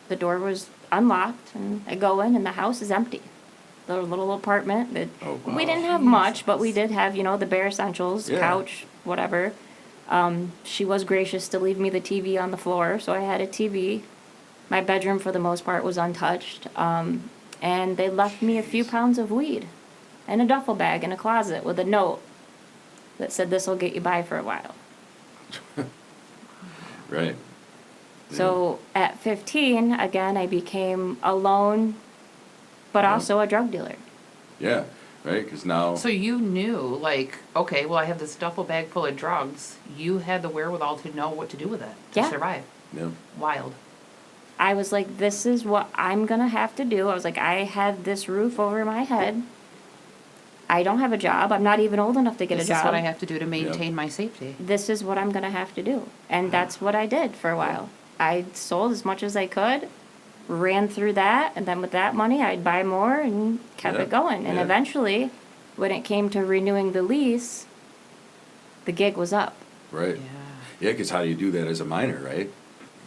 the door was unlocked. And I go in and the house is empty. The little apartment that
Oh, wow.
we didn't have much, but we did have, the bare essentials,
Yeah.
couch, whatever. She was gracious to leave me the TV on the floor, so I had a TV. My bedroom, for the most part, was untouched. And they left me a few pounds of weed and a duffel bag in a closet with a note that said, this will get you by for a while.
Right.
So at 15, again, I became alone, but
Yeah.
also a drug dealer.
Yeah. Right. Because now.
So you knew, okay, well, I have this duffel bag full of drugs. You had the wherewithal to know what to do with it to
Yeah.
survive.
Yeah.
Wild.
I was like, this is what I'm going to have to do. I was like, I had this roof over my head. I don't have a job. I'm not even old enough to get
This
a job.
is what I have to do to maintain my safety.
This is what I'm going to have to do. And that's what I did for a while. I sold as much as I could, ran through that, and then with that money, I'd buy more and kept
Yeah.
it going. And
Yeah.
eventually, when it came to renewing the lease, the gig was up.
Right. Yeah. Because how do you do that as a minor, right?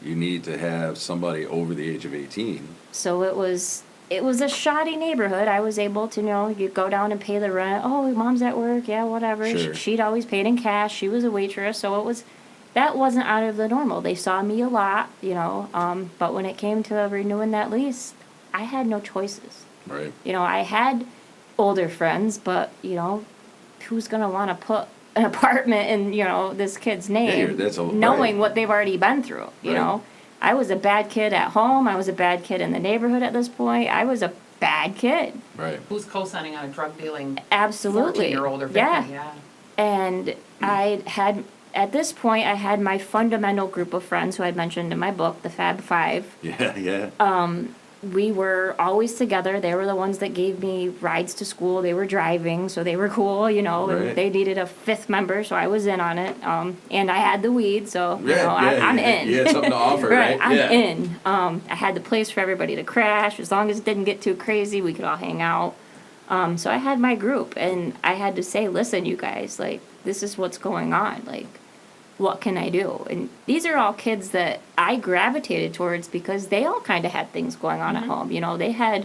You need to have somebody over the age of 18.
So it was it was a shoddy neighborhood. I was able to, you go down and pay the rent. Oh, mom's at work. Yeah, whatever.
Sure.
She'd always paid in cash. She was a waitress, so that wasn't out of the normal. They saw me a lot, but when it came to renewing that lease, I had no choices.
Right.
I had older friends, but, who's going to want to put an apartment in, this kid's name, knowing
right.
what they've already been through, you
Right.
know? I was a bad kid at home. I was a bad kid in the neighborhood at this point. I was a bad kid.
Right.
Who's co-signing on a drug dealing
Absolutely.
14-year-old or 15? Yeah.
And at this point, I had my fundamental group of friends who I'd mentioned in my book, the Fab Five.
Yeah, yeah.
We were always together. They were the ones that gave me rides to school. They were driving, so they were cool,
Right.
and they needed a fifth member, so I was in on it. And I had the weed, so, I'm in.
You had something to offer, right?
I'm
Yeah.
in. I had the place for everybody to crash. As long as it didn't get too crazy, we could all hang out. So I had my group, and I had to say, listen, you guys, like, this is what's going on. Like, what can I do? And these are all kids that I gravitated towards because they all kind of had things going on at home. They had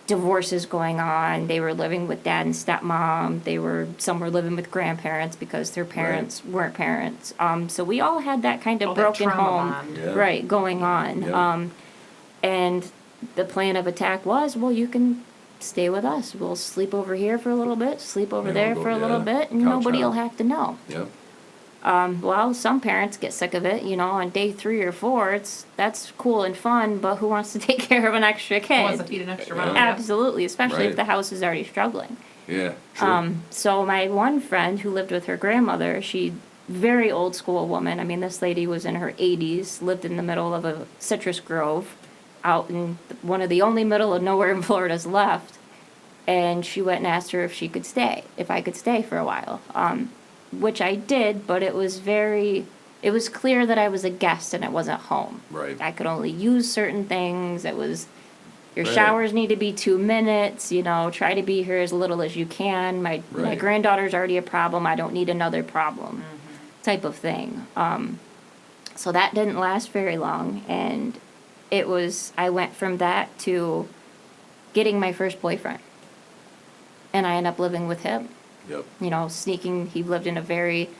divorces going on. They were living with dad and stepmom. Some were living with grandparents because their parents weren't parents. So we all had that kind of
Oh, that
broken
trauma
home,
bond.
Yeah.
right, going on.
Yeah.
And the plan of attack was, well, you can stay with us. We'll sleep over here for a little bit, sleep over
Yeah,
there
we'll
for a
go-
little
yeah,
bit, and
couch
nobody will
out.
have to know.
Yep.
Well, some parents get sick of it, on day 3 or 4, that's cool and fun, but who wants to take care of an extra
Who wants to
kid?
feed an extra
Yeah.
mouth?
Absolutely, especially
Right.
if the house is already struggling.
Yeah. True.
So my one friend who lived with her grandmother, she very old school woman. I mean, this lady was in her 80s, lived in the middle of a citrus grove, out in one of the only middle of nowhere in Florida's left. And she went and asked her if I could stay for a while. Which I did, but it was clear that I was a guest and it wasn't home.
Right.
I could only use certain things. Your
Right.
showers need to be 2 minutes, try to be here as little as you can. My
Right.
granddaughter's already a problem. I don't need another problem type of thing. So that didn't last very long. And I went from that to getting my first boyfriend. And I ended up living with him.
Yep.
Sneaking. He lived in a very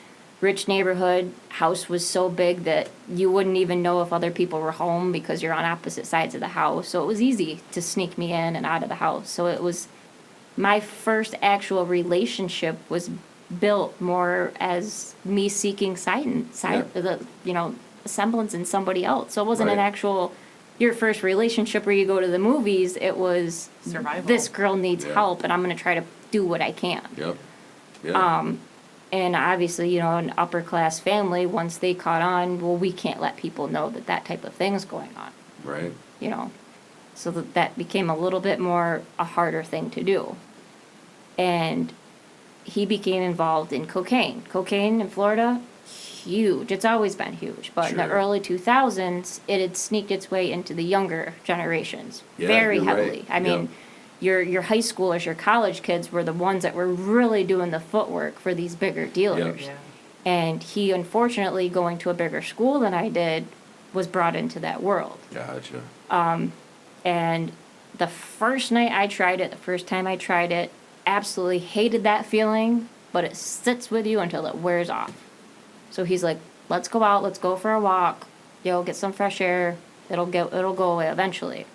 rich neighborhood. House was so big that you wouldn't even know if other people were home because you're on opposite sides of the house. So it was easy to sneak me in and out of the house. So it was my first actual relationship was built more as me seeking semblance in somebody else. So it wasn't an
Right.
actual your first relationship where you go to the movies. It was
Survival.
this girl needs
Yeah.
help and I'm going to try to do what I can.
Yep. Yeah.
And obviously, an upper class family, once they caught on, well, we can't let people know that type of thing's going on,
Right.
So that became a little bit more a harder thing to do. And he became involved in cocaine. Cocaine in Florida, huge. It's always been huge. But in the
Sure.
early 2000s, it had sneaked its way into the younger generations
Yeah,
very
you're
heavily.
right.
I mean, your high schoolers, your college kids were the ones that were really doing the footwork for these bigger dealers.
Yeah.
And he, unfortunately, going to a bigger school than I did, was brought into that world.
Gotcha.
And the first time I tried it, absolutely hated that feeling, but it sits with you until it wears off. So he's like, let's go out, let's go for a walk, get some fresh air, it'll go away eventually.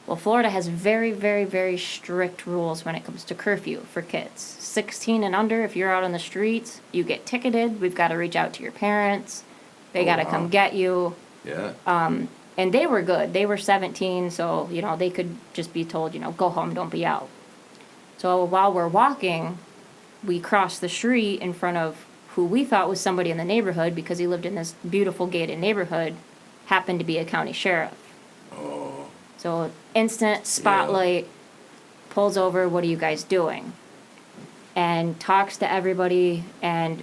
Well, Florida has very, very, very strict rules when it comes to curfew for kids. 16 and under, if you're out on the streets, you get ticketed. We've got to reach out to your parents. They
Oh,
got to
wow.
come get you.
Yeah.
And they were good. They were 17, so, they could just be told, go home, don't be out. So while we're walking, we crossed the street in front of who we thought was somebody in the neighborhood because he lived in this beautiful gated neighborhood, happened to be a county sheriff.
Oh.
So instant spotlight, pulls over, what are you guys doing? And talks to everybody. And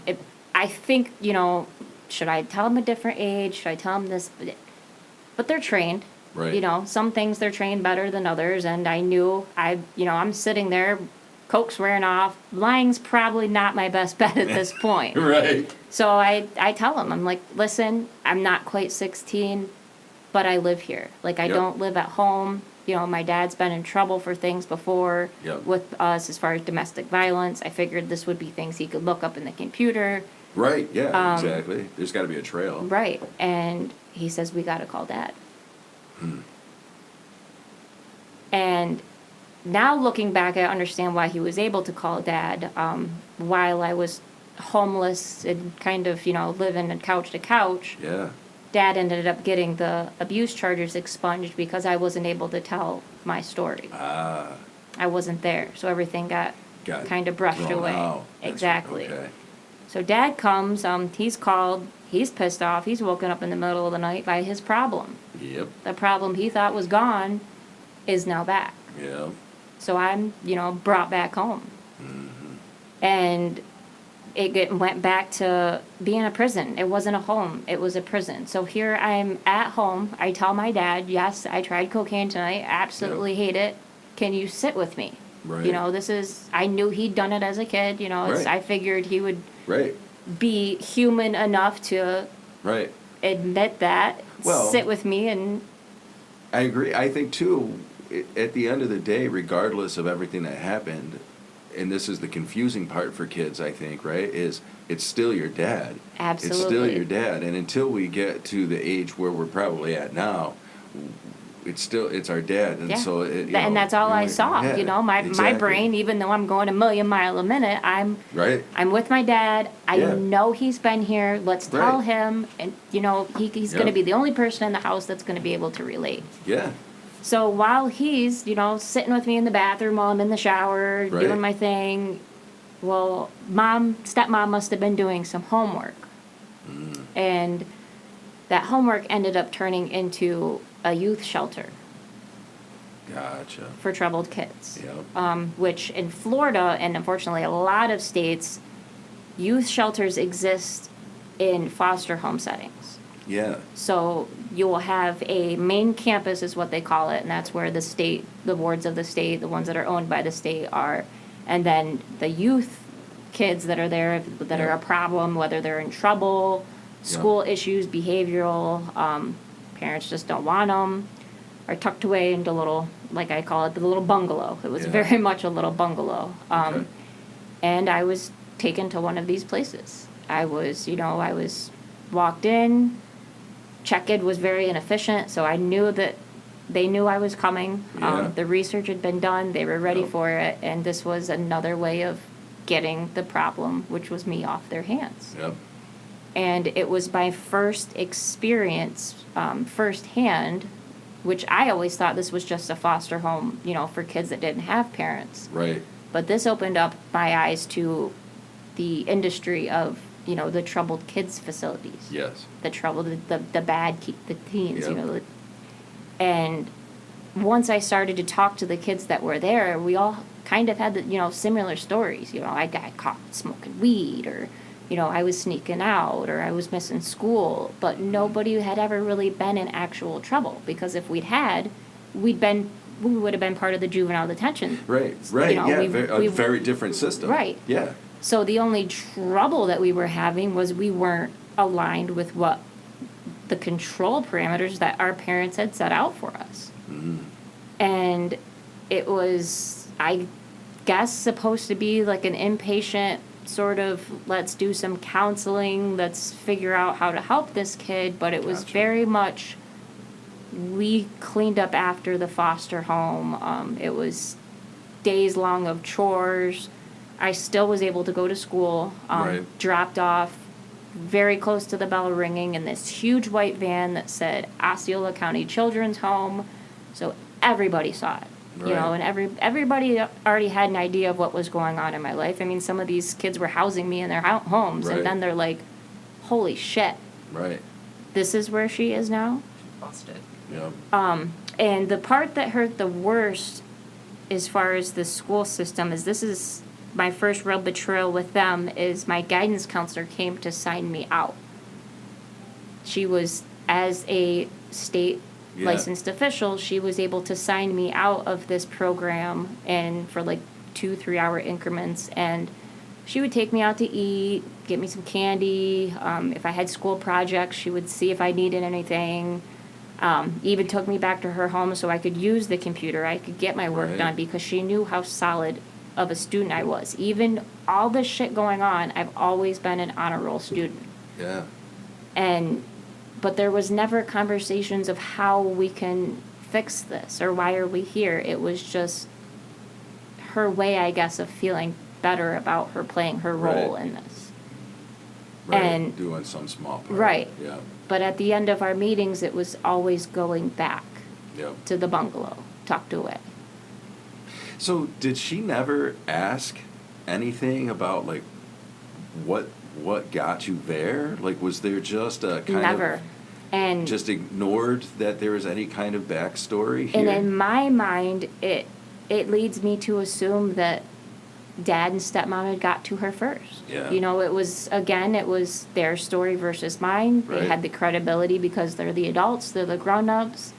I think, should I tell them a different age? Should I tell them this? But they're trained.
Right.
Some things they're trained better than others. And I knew, I'm sitting there, coke's wearing off. Lying's probably not my best bet at this point.
Right.
So I tell them, I'm like, listen, I'm not quite 16, but I live here. Like, I
Yep.
don't live at home. You know, my dad's been in trouble for things before
Yep.
with us as far as domestic violence. I figured this would be things he could look up in the computer.
Right, yeah, exactly. There's got to be a trail.
Right. And he says, we got to call Dad. And now looking back, I understand why he was able to call Dad while I was homeless and kind of, living couch to couch.
Yeah.
Dad ended up getting the abuse charges expunged because I wasn't able to tell my story. I wasn't there, so everything got kind of brushed
thrown
away.
out.
Exactly.
Okay.
So Dad comes, he's called, he's pissed off, he's woken up in the middle of the night by his problem.
Yep.
The problem he thought was gone is now back.
Yep.
So I'm, brought back home. And went back to being a prison. It wasn't a home, it was a prison. So here I'm at home. I tell my dad, yes, I tried cocaine tonight, absolutely hate it. Can you sit with me?
Right.
I knew he'd done it as a kid,
Right.
I figured he would
Right.
be human enough to
Right.
admit that,
Well-
sit with me and,
I agree. I think, too, at the end of the day, regardless of everything that happened, and this is the confusing part for kids, I think, right, is it's still your dad. It's still
Absolutely.
your dad. And until we get to the age where we're probably at now, it's our dad. And
yeah.
so,
And that's all I saw, my
exactly.
brain, even though I'm going a million mile a minute,
Right.
I'm with my dad. I
Yeah.
know he's been here. Let's tell
Right.
him. And, he's going to be the only person in the house that's going to be able to relate.
Yeah.
So while he's, sitting with me in the bathroom while I'm in the shower,
Right.
doing my thing, well, stepmom must have been doing some homework. And that homework ended up turning into a youth shelter
Gotcha.
for troubled kids.
Yep.
Which in Florida, and unfortunately a lot of states, youth shelters exist in foster home settings.
Yeah.
So you will have a main campus is what they call it, and that's where the wards of the state, the ones that are owned by the state are. And then the youth kids that are there that are a problem, whether they're in trouble, school issues, behavioral, parents just don't want them, are tucked away into little, like I call it, the little bungalow. It was very much a little bungalow.
Okay.
And I was taken to one of these places. I was walked in, check-in was very inefficient, so I knew that they knew I was coming.
Yeah.
The research had been done, they were ready
Yep.
for it, and this was another way of getting the problem, which was me, off their hands.
Yep.
And it was my first experience, firsthand, which I always thought this was just a foster home, for kids that didn't have parents.
Right.
But this opened up my eyes to the industry of, the troubled kids facilities.
Yes.
The troubled, the bad, the teens,
Yep.
And once I started to talk to the kids that were there, we all kind of had the, similar stories. I got caught smoking weed, or, I was sneaking out, or I was missing school. But nobody had ever really been in actual trouble, because if we would have been part of the juvenile detention.
Right. Right. Yeah.
we-
Very different system.
Right.
Yeah.
So the only trouble that we were having was we weren't aligned with what the control parameters that our parents had set out for us. And it was, I guess, supposed to be like an inpatient sort of, let's do some counseling, let's figure out how to help this kid, but it was
Gotcha.
very much, we cleaned up after the foster home. It was days long of chores. I still was able to go to school,
Right.
dropped off very close to the bell ringing in this huge white van that said Osceola County Children's Home. So everybody saw it,
Right.
and everybody already had an idea of what was going on in my life. I mean, some of these kids were housing me in their homes,
Right.
and then they're like, holy shit,
Right.
this is where she is now?
Busted.
Yep.
And the part that hurt the worst as far as the school system is, this is my first real betrayal with them, is my guidance counselor came to sign me out. She was, as a state
Yeah.
licensed official, she was able to sign me out of this program, and for like 2-3 hour increments, and she would take me out to eat, get me some candy. If I had school projects, she would see if I needed anything. Even took me back to her home so I could use the computer, I could get my work
Right.
done, because she knew how solid of a student I was. Even all this shit going on, I've always been an honor roll student.
Yeah.
But there was never conversations of how we can fix this or why are we here. It was just her way, I guess, of feeling better about her playing her role
Right.
in this.
Right.
And-
Doing some small part.
Right.
Yeah.
But at the end of our meetings, it was always going back
Yep.
to the bungalow, tucked away.
So did she never ask anything about like what got you there? Like, was there just a kind
Never.
of
And
just ignored that there was any kind of backstory here?
and in my mind, it leads me to assume that dad and stepmom had got to her first.
Yeah.
You know, it was their story versus mine.
Right.
They had the credibility because they're the adults, they're the grown-ups.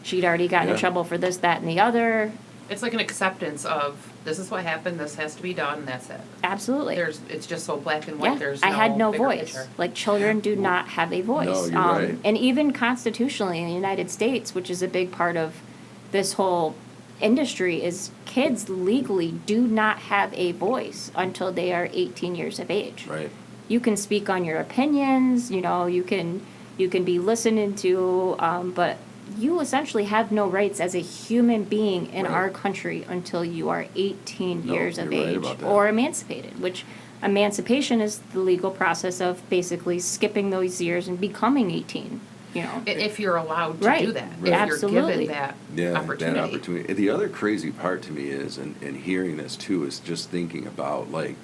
She'd already gotten in
Yeah.
trouble for this, that, and the other.
It's like an acceptance of, this is what happened, this has to be done, and that's it.
Absolutely.
It's just so black and white,
Yeah,
there's
I had no
bigger
voice.
picture.
Like, children do not have a voice.
No, you're right.
And even constitutionally in the United States, which is a big part of this whole industry, is kids legally do not have a voice until they are 18 years of age.
Right.
You can speak on your opinions, you know, you can be listened to, but you essentially have no rights as a human being in
Right.
our country until you are 18
No,
years of
you're right
age
about that.
or emancipated, which emancipation is the legal process of basically skipping those years and becoming 18, you know.
If you're allowed to
Right.
do that,
Right.
if
Absolutely.
you're given that
Yeah,
opportunity.
that opportunity. The other crazy part to me is, and hearing this too, is just thinking about like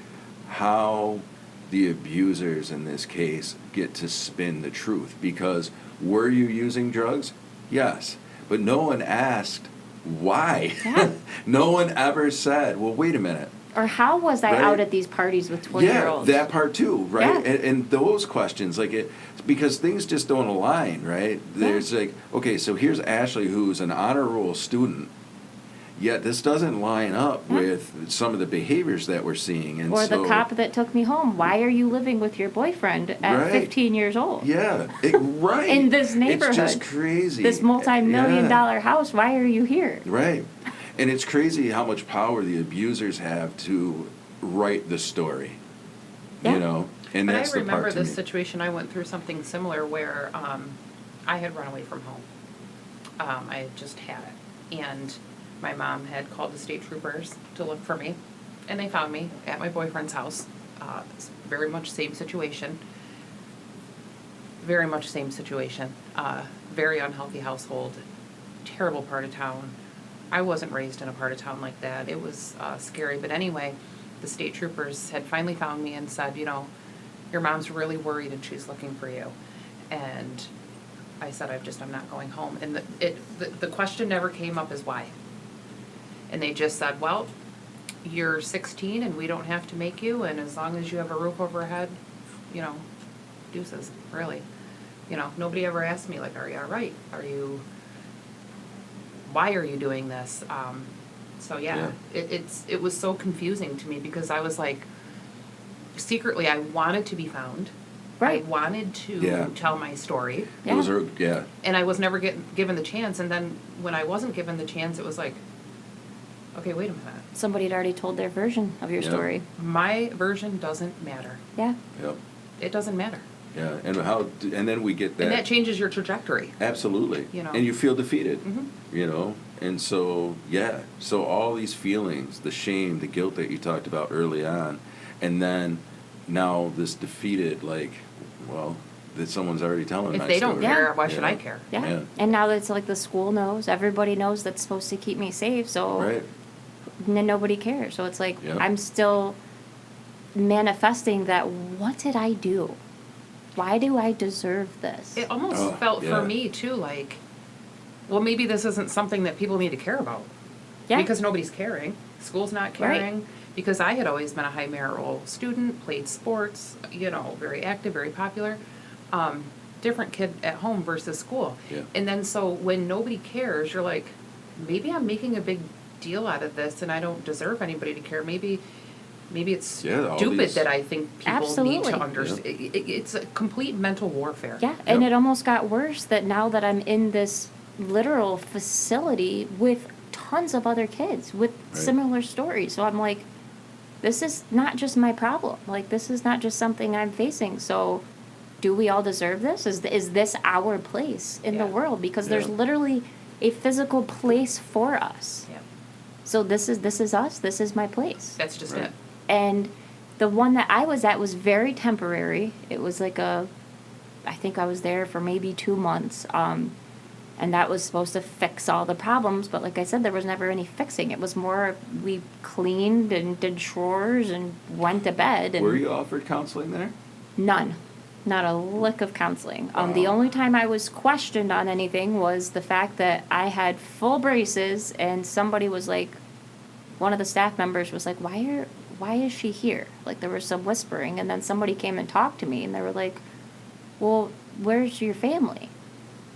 how the abusers in this case get to spin the truth. Because were you using drugs? Yes. But no one asked why.
Yeah.
No one ever said, well, wait a minute.
Or how was I
Right.
out at these parties with
Yeah,
20-year-olds?
that part too, right?
Yeah.
And those questions, like because things just don't align, right? There's like, okay, so here's Ashley, who's an honor roll student, yet this doesn't line up
Yeah.
with some of the behaviors that we're seeing, and
Or
so
the cop that took me home. Why are you living with your boyfriend at
Right.
15 years old?
yeah, right
In this neighborhood.
it's just crazy.
This multi-million
Yeah.
dollar house, why are you here?
Right. And it's crazy how much power the abusers have to write the story.
Yeah.
You know? And
But
that's
I
the
remember
part to
this
me.
situation, I went through something similar where I had run away from home. I had just had it. And my mom had called the state troopers to look for me. And they found me at my boyfriend's house. It's very much same situation. Very much same situation. Very unhealthy household. Terrible part of town. I wasn't raised in a part of town like that. It was scary. But anyway, the state troopers had finally found me and said, you know, your mom's really worried and she's looking for you. And I said, I'm not going home. And the question never came up as why. And they just said, well, you're 16 and we don't have to make you, and as long as you have a roof overhead, you know, deuces, really. You know, nobody ever asked me, like, are you all right? Why are you doing this? So yeah, it was so confusing to me because I was like, secretly I wanted to be found.
Right.
I wanted to
Yeah.
tell my story.
Yeah.
Those are, yeah.
And I was never given the chance. And then when I wasn't given the chance, it was like, okay, wait a minute.
Somebody had already told their version of your
Yeah.
story.
My version doesn't matter.
Yeah.
Yep.
It doesn't matter.
Yeah. And then we get that.
And that changes your trajectory.
Absolutely.
You know.
And you feel defeated.
Mhm.
You know? And so, yeah. So all these feelings, the shame, the guilt that you talked about early on, and then now this defeated, like, well, that someone's already telling
If
my
they
story.
don't care,
Yeah.
why should
Yeah.
I care?
Yeah.
Yeah.
And now that it's like the school knows, everybody knows that's supposed to keep me safe, so
Right.
then nobody cares. So it's like,
Yep.
I'm still manifesting that, what did I do? Why do I deserve this?
It almost
Oh,
felt
yeah.
for me too like, well, maybe this isn't something that people need to care about.
Yeah.
Because nobody's caring. School's not
Right.
caring. Because I had always been a high merit roll student, played sports, you know, very active, very popular. Different kid at home versus school.
Yeah.
And then so when nobody cares, you're like, maybe I'm making a big deal out of this and I don't deserve anybody to care. Maybe maybe it's
Yeah, all
stupid
these-
that I think people need
Absolutely.
to understand. It's a complete mental warfare.
Yeah, and
Yep.
it almost got worse that now that I'm in this literal facility with tons of other kids with
Right.
similar stories. So I'm like, this is not just my problem. Like, this is not just something I'm facing. So do we all deserve this? Is this our place in the
Yeah.
world? Because there's
Yeah.
literally a physical place for us.
Yeah.
So this is us. This is my place.
That's just
Right.
it.
And the one that I was at was very temporary. It was like I think I was there for maybe 2 months. And that was supposed to fix all the problems. But like I said, there was never any fixing. It was more, we cleaned and did chores and went to bed. And
Were you offered counseling there?
None. Not a lick of counseling. The
Wow.
only time I was questioned on anything was the fact that I had full braces and somebody was like, one of the staff members was like, why is she here? Like, there was some whispering, and then somebody came and talked to me, and they were like, well, where's your family?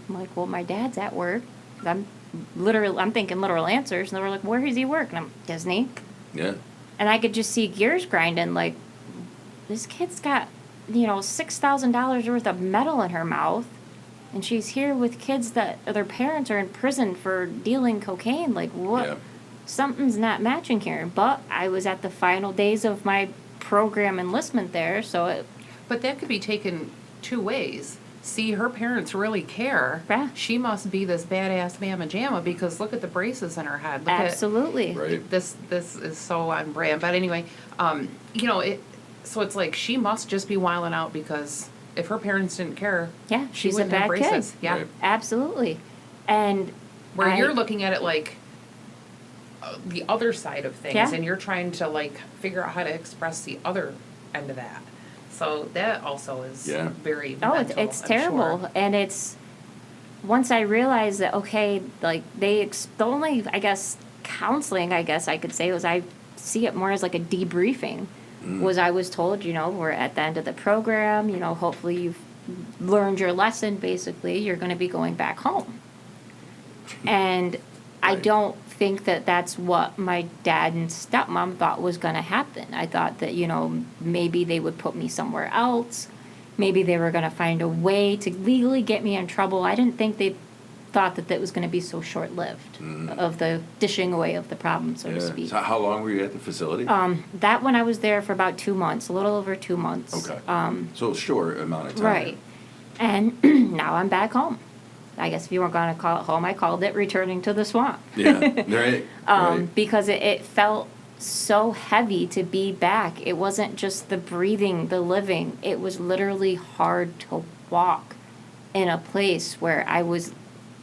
I'm like, well, my dad's at work. I'm thinking literal answers, and they were like, where does he work? And I'm, Disney.
Yeah.
And I could just see gears grinding, like, this kid's got, $6,000 worth of metal in her mouth, and she's here with kids that their parents are in prison for dealing cocaine. Like, what?
Yeah.
Something's not matching here. But I was at the final days of my program enlistment there, so it,
But that could be taken two ways. See, her parents really care.
Yeah.
She must be this badass mamma jamma because look at the braces in her head. Look
absolutely.
Right.
At, this is so on brand. But anyway, so it's like she must just be wilding out because if her parents didn't care,
Yeah,
she
she's a
wouldn't have
bad
braces.
kid.
Yeah.
Right.
Absolutely. And
Where
I-
you're looking at it like the other side of things,
Yeah.
and you're trying to like figure out how to express the other end of that. So that also is
Yeah.
very
Oh,
mental,
it's
I'm
terrible.
sure.
And it's, once I realized that, okay, like, the only, I guess, counseling, I guess I could say, was I see it more as like a debriefing. Was I was told, we're at the end of the program, hopefully you've learned your lesson, basically, you're going to be going back home. And I
Right.
don't think that that's what my dad and stepmom thought was going to happen. I thought that, maybe they would put me somewhere else. Maybe they were going to find a way to legally get me in trouble. I didn't think they thought that was going to be so short-lived of the dishing away of the problem, so to
Yeah.
speak.
So how long were you at the facility?
That one I was there for about 2 months, a little over 2 months.
Okay. So a short amount of time.
Right. And now I'm back home. I guess if you weren't going to call it home, I called it returning to the swamp.
Yeah. Right. Right.
Because it felt so heavy to be back. It wasn't just the breathing, the living. It was literally hard to walk in a place where I was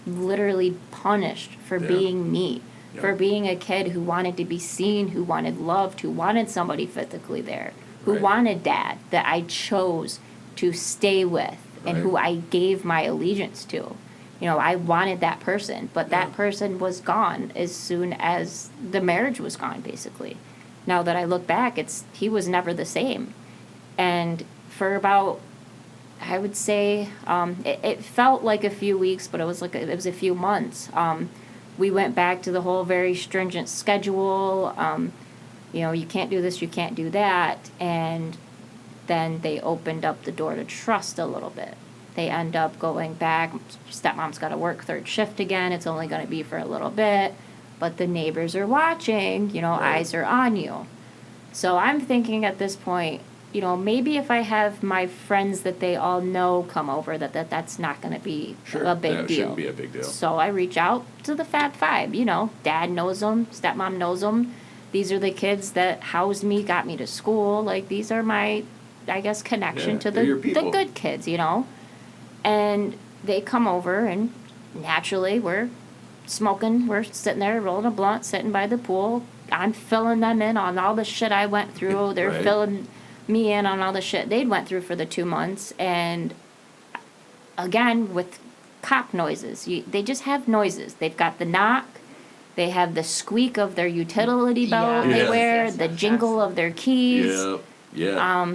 literally punished for
Yeah.
being me,
Yeah.
for being a kid who wanted to be seen, who wanted loved, who wanted somebody physically there, who
Right.
wanted dad that I chose to stay with and who
Right.
I gave my allegiance to. I wanted that person, but that
Yeah.
person was gone as soon as the marriage was gone, basically. Now that I look back, he was never the same. And for about, I would say, it felt like a few weeks, but it was a few months. We went back to the whole very stringent schedule. You can't do this, you can't do that. And then they opened up the door to trust a little bit. They end up going back. Stepmom's got to work third shift again. It's only going to be for a little bit. But the neighbors are watching,
Right.
eyes are on you. So I'm thinking at this point, maybe if I have my friends that they all know come over, that's not going to be
Sure.
a big
That
deal.
shouldn't be a big deal.
So I reach out to the Fab Five. Dad knows them, stepmom knows them. These are the kids that housed me, got me to school. Like, these are my, I guess, connection
Yeah,
to
they're your
the
people.
good kids, And they come over, and naturally we're smoking. We're sitting there rolling a blunt, sitting by the pool. I'm filling them in on all the shit I went through. They're
Right.
filling me in on all the shit they'd went through for the 2 months. And again, with cop noises, they just have noises. They've got the knock. They have the squeak of their utility belt
Yes.
they
Yes,
wear,
yes,
the
yes,
jingle
yes.
of their keys.
Yeah. Yeah.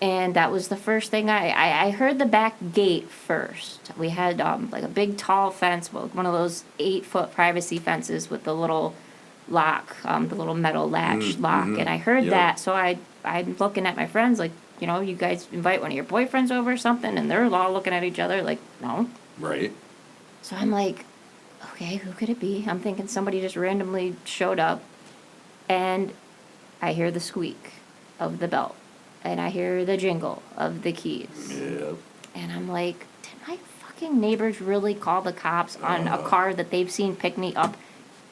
And that was the first thing I heard the back gate first. We had like a big tall fence, one of those 8-foot privacy fences with the little lock, the little metal latch lock, and I heard
Yep.
that, so I'm looking at my friends like, you know, you guys invite one of your boyfriends over or something, and they're all looking at each other like, no.
Right.
So I'm like, okay, who could it be? I'm thinking somebody just randomly showed up, and I hear the squeak of the belt, and I hear the jingle of the keys,
Yep.
and I'm like, did my fucking neighbors really call the cops on a car that they've seen pick me up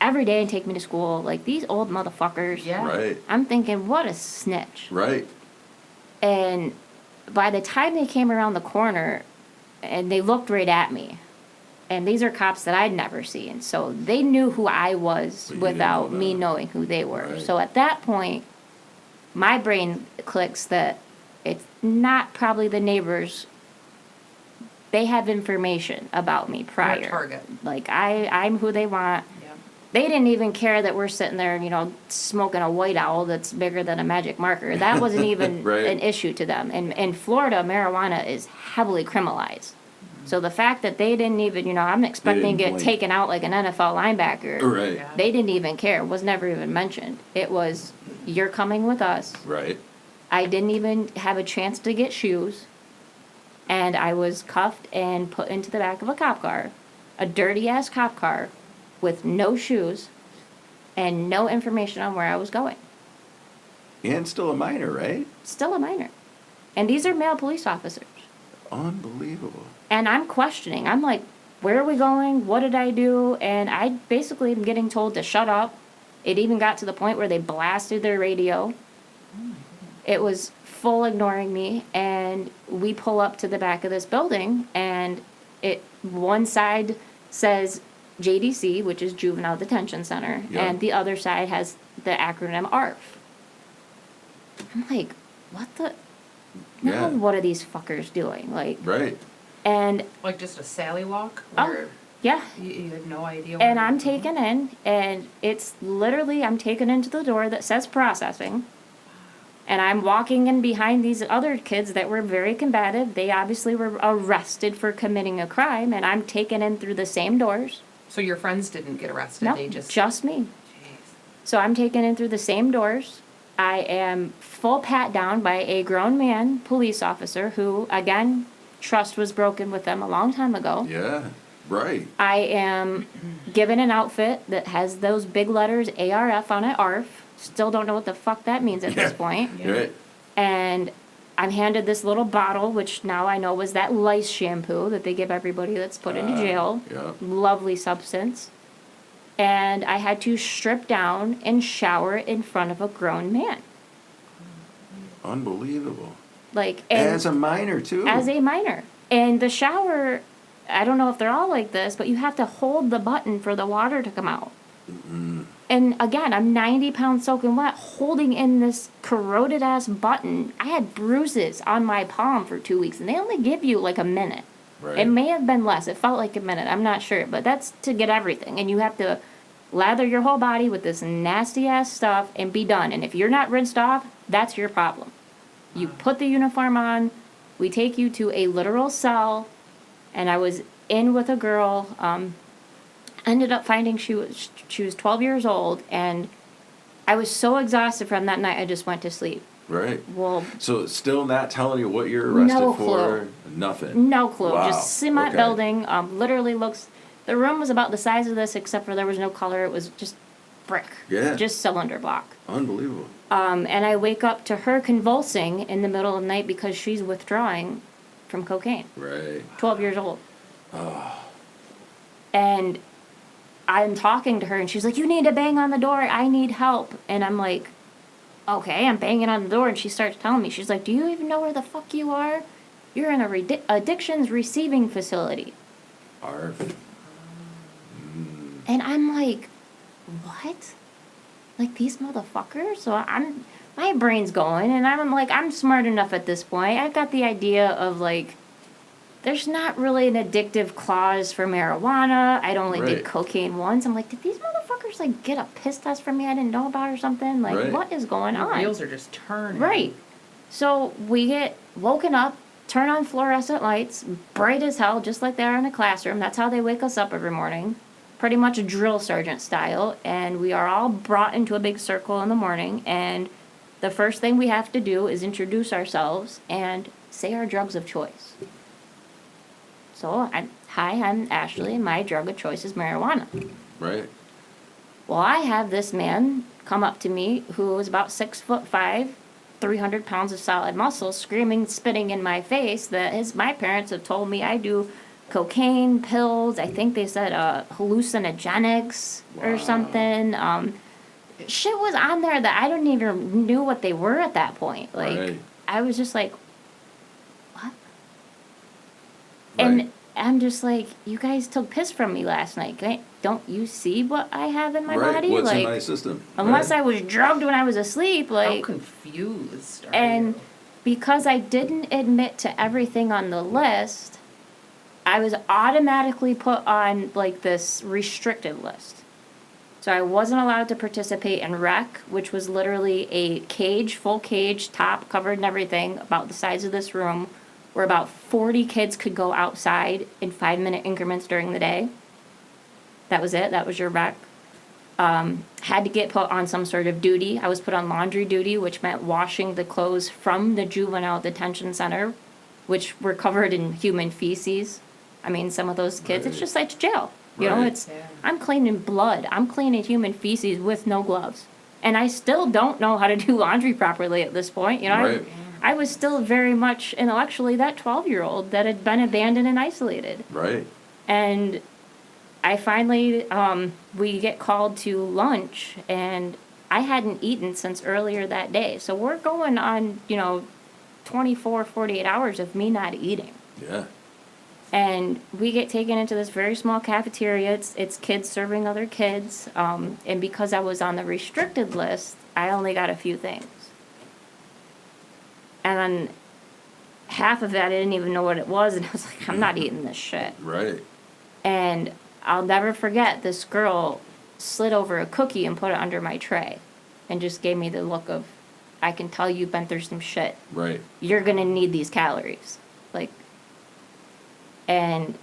every day and take me to school? Like, these old motherfuckers.
Yeah.
Right.
I'm thinking, what a snitch.
Right.
And by the time they came around the corner, and they looked right at me, and these are cops that I'd never seen, so they knew who I was
But you didn't
without
know
me
that.
knowing who they were.
Right.
So at that point, my brain clicks that it's not probably the neighbors. They have information about me prior.
You're a target.
Like, I'm who they want.
Yeah.
They didn't even care that we're sitting there, you know, smoking a white owl that's bigger than a magic marker. That wasn't even
Right.
an issue to them. And in Florida, marijuana is heavily criminalized. So the fact that they didn't even, you know, I'm expecting to
didn't
get
blink.
taken out like an NFL linebacker.
Right.
Yeah.
They didn't even care. It was never even mentioned. It was, you're coming with us.
Right.
I didn't even have a chance to get shoes. And I was cuffed and put into the back of a cop car, a dirty ass cop car with no shoes and no information on where I was going.
And still a minor, right?
Still a minor. And these are male police officers.
Unbelievable.
And I'm questioning. I'm like, where are we going? What did I do? And I basically am getting told to shut up. It even got to the point where they blasted their radio. It was full ignoring me, and we pull up to the back of this building, and one side says JDC, which is Juvenile Detention Center,
Yeah.
and the other side has the acronym ARF. I'm like, what the?
Yeah.
Now what are these fuckers doing? Like,
Right.
and
Like just a Sally walk
oh,
where
yeah.
you have no idea.
And
where
I'm
you're going?
taken in, and it's literally, I'm taken into the door that says processing. And I'm walking in behind these other kids that were very combative. They obviously were arrested for committing a crime, and I'm taken in through the same doors.
So your friends didn't get arrested.
No,
They just.
just me.
Jeez.
So I'm taken in through the same doors. I am full pat down by a grown man police officer who, again, trust was broken with them a long time ago.
Yeah. Right.
I am given an outfit that has those big letters ARF on it, ARF. Still don't know what the fuck that means at this point.
Yeah.
Right.
And I'm handed this little bottle, which now I know was that lice shampoo that they give everybody that's put into jail.
Yeah.
Lovely substance. And I had to strip down and shower in front of a grown man.
Unbelievable.
Like, and
As a minor too.
as a minor. And the shower, I don't know if they're all like this, but you have to hold the button for the water to come out. And again, I'm 90 pounds soaking wet, holding in this corroded ass button. I had bruises on my palm for 2 weeks, and they only give you like a minute.
Right.
It may have been less. It felt like a minute. I'm not sure, but that's to get everything. And you have to lather your whole body with this nasty ass stuff and be done. And if you're not rinsed off, that's your problem. You put the uniform on, we take you to a literal cell, and I was in with a girl, ended up finding she was 12 years old, and I was so exhausted from that night I just went to sleep.
Right.
Well,
So still not telling you what you're arrested
No
for? Nothing.
no clue.
Wow.
Just cement
Okay.
building. Literally looks. The room was about the size of this, except for there was no color. It was just brick.
Yeah.
Just cylinder block.
Unbelievable.
And I wake up to her convulsing in the middle of the night because she's withdrawing from cocaine.
Right.
12 years old. And I'm talking to her, and she's like, "You need to bang on the door. I need help." And I'm like, "Okay." I'm banging on the door, and she starts telling me, she's like, "Do you even know where the fuck you are? You're in a addictions receiving facility."
ARF.
And I'm like, "What? Like, these motherfuckers?" So my brain's going, and I'm like, I'm smart enough at this point. I've got the idea of, like, there's not really an addictive clause for marijuana. I'd only
Right.
did cocaine once. I'm like, did these motherfuckers, like, get a piss test from me I didn't know about or something? Like,
Right.
what is going
The
on?
wheels are just turning.
Right. So we get woken up, turn on fluorescent lights, bright as hell, just like they are in a classroom. That's how they wake us up every morning. pretty much a drill sergeant style, and we are all brought into a big circle in the morning, and the first thing we have to do is introduce ourselves and say our drugs of choice. So, hi, I'm Ashley, and my drug of choice is marijuana.
Right.
Well, I have this man come up to me who is about 6'5", 300 pounds of solid muscle, screaming, spitting in my face that my parents have told me I do cocaine, pills, I think they said hallucinogenics or something. Shit was on there that I didn't even knew what they were at that point. Like,
Right.
I was just like, what?
Right.
And I'm just like, you guys took piss from me last night. Don't you see what I have in my
Right.
body?
What's
like,
in my system?
unless
Right.
I was drugged when I was asleep,
How
like,
confused are
and
you?
because I didn't admit to everything on the list, I was automatically put on like this restricted list. So I wasn't allowed to participate in rec, which was literally a cage, full cage, top covered and everything, about the size of this room, where about 40 kids could go outside in 5-minute increments during the day. That was it. That was your rec. Had to get put on some sort of duty. I was put on laundry duty, which meant washing the clothes from the juvenile detention center, which were covered in human feces. I mean, some of those kids, it's
Right.
just like jail. You know,
Right.
it's,
Yeah.
I'm cleaning blood. I'm cleaning human feces with no gloves. And I still don't know how to do laundry properly at this point. You know,
Right.
I was still very much intellectually that 12-year-old that had been abandoned and isolated.
Right.
And I finally, we get called to lunch, and I hadn't eaten since earlier that day. So we're going on, 24, 48 hours of me not eating.
Yeah.
And we get taken into this very small cafeteria. It's kids serving other kids. And because I was on the restricted list, I only got a few things. And then half of that, I didn't even know what it was. And I was like, I'm not eating this shit.
Right.
And I'll never forget, this girl slid over a cookie and put it under my tray and just gave me the look of, I can tell you've been through some shit.
Right.
You're going to need these calories. Like, and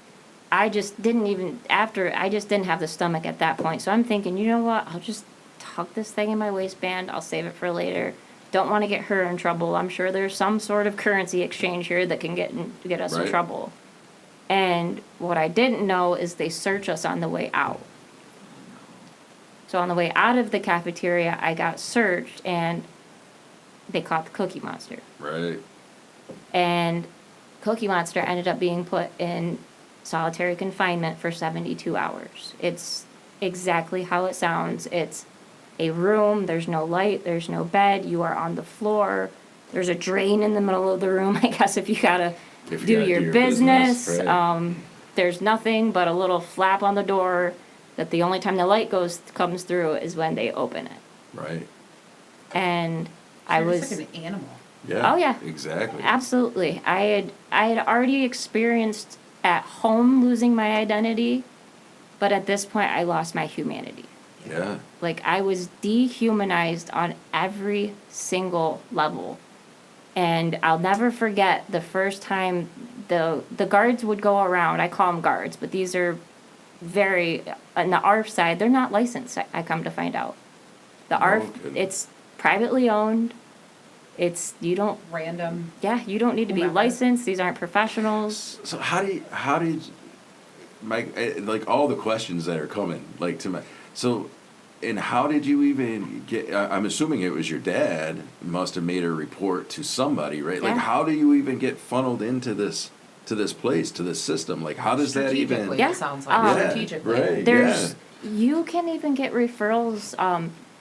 I just didn't have the stomach at that point. So I'm thinking, you know what? I'll just tuck this thing in my waistband. I'll save it for later. Don't want to get her in trouble. I'm sure there's some sort of currency exchange here that can get us in
Right.
trouble. And what I didn't know is they search us on the way out. So on the way out of the cafeteria, I got searched, and they caught the Cookie Monster.
Right.
And Cookie Monster ended up being put in solitary confinement for 72 hours. It's exactly how it sounds. It's a room, there's no light, there's no bed, you are on the floor, there's a drain in the middle of the room, I guess, if you gotta do your business.
right.
There's nothing but a little flap on the door that the only time the light comes through is when they open it.
Right.
And
You're just like an animal.
Yeah.
Oh, yeah.
Exactly.
Absolutely. I had already experienced at home losing my identity, but at this point I lost my humanity.
Yeah.
Like, I was dehumanized on every single level. And I'll never forget the first time the guards would go around. I call them guards, but these are very, on the ARF side, they're not licensed, I come to find out. The ARF,
kidding.
it's privately owned. You don't
Random.
need to be
Whomever.
licensed. These aren't professionals.
So how did Mike, like all the questions that are coming, like to my, so, and how did you even get, I'm assuming it was your dad must have made a report to somebody, right? Like,
Yeah.
how do you even get funneled into this place, to this system? Like, how does that even?
Strategically,
Yeah.
it sounds like.
Yeah,
Strategically.
right.
You can even get referrals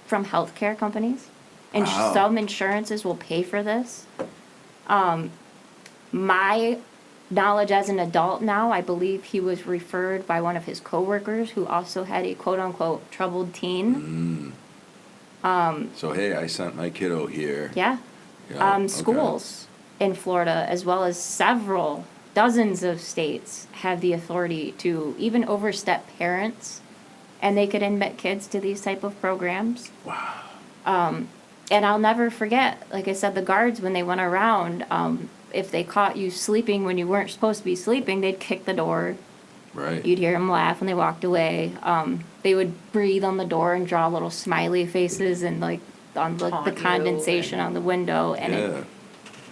from healthcare companies, and
Wow.
some insurances will pay for this. My knowledge as an adult now, I believe he was referred by one of his coworkers who also had a quote unquote troubled teen.
So, hey, I sent my kiddo here.
Yeah.
Yeah, okay.
Schools in Florida, as well as dozens of states, have the authority to even overstep parents, and they could admit kids to these type of programs.
Wow.
And I'll never forget, like I said, the guards, when they went around, if they caught you sleeping when you weren't supposed to be sleeping, they'd kick the door
Right.
You'd hear them laugh when they walked away. They would breathe on the door and draw little smiley faces and like on the
Taunt you
condensation
and-
on the window, and
Yeah.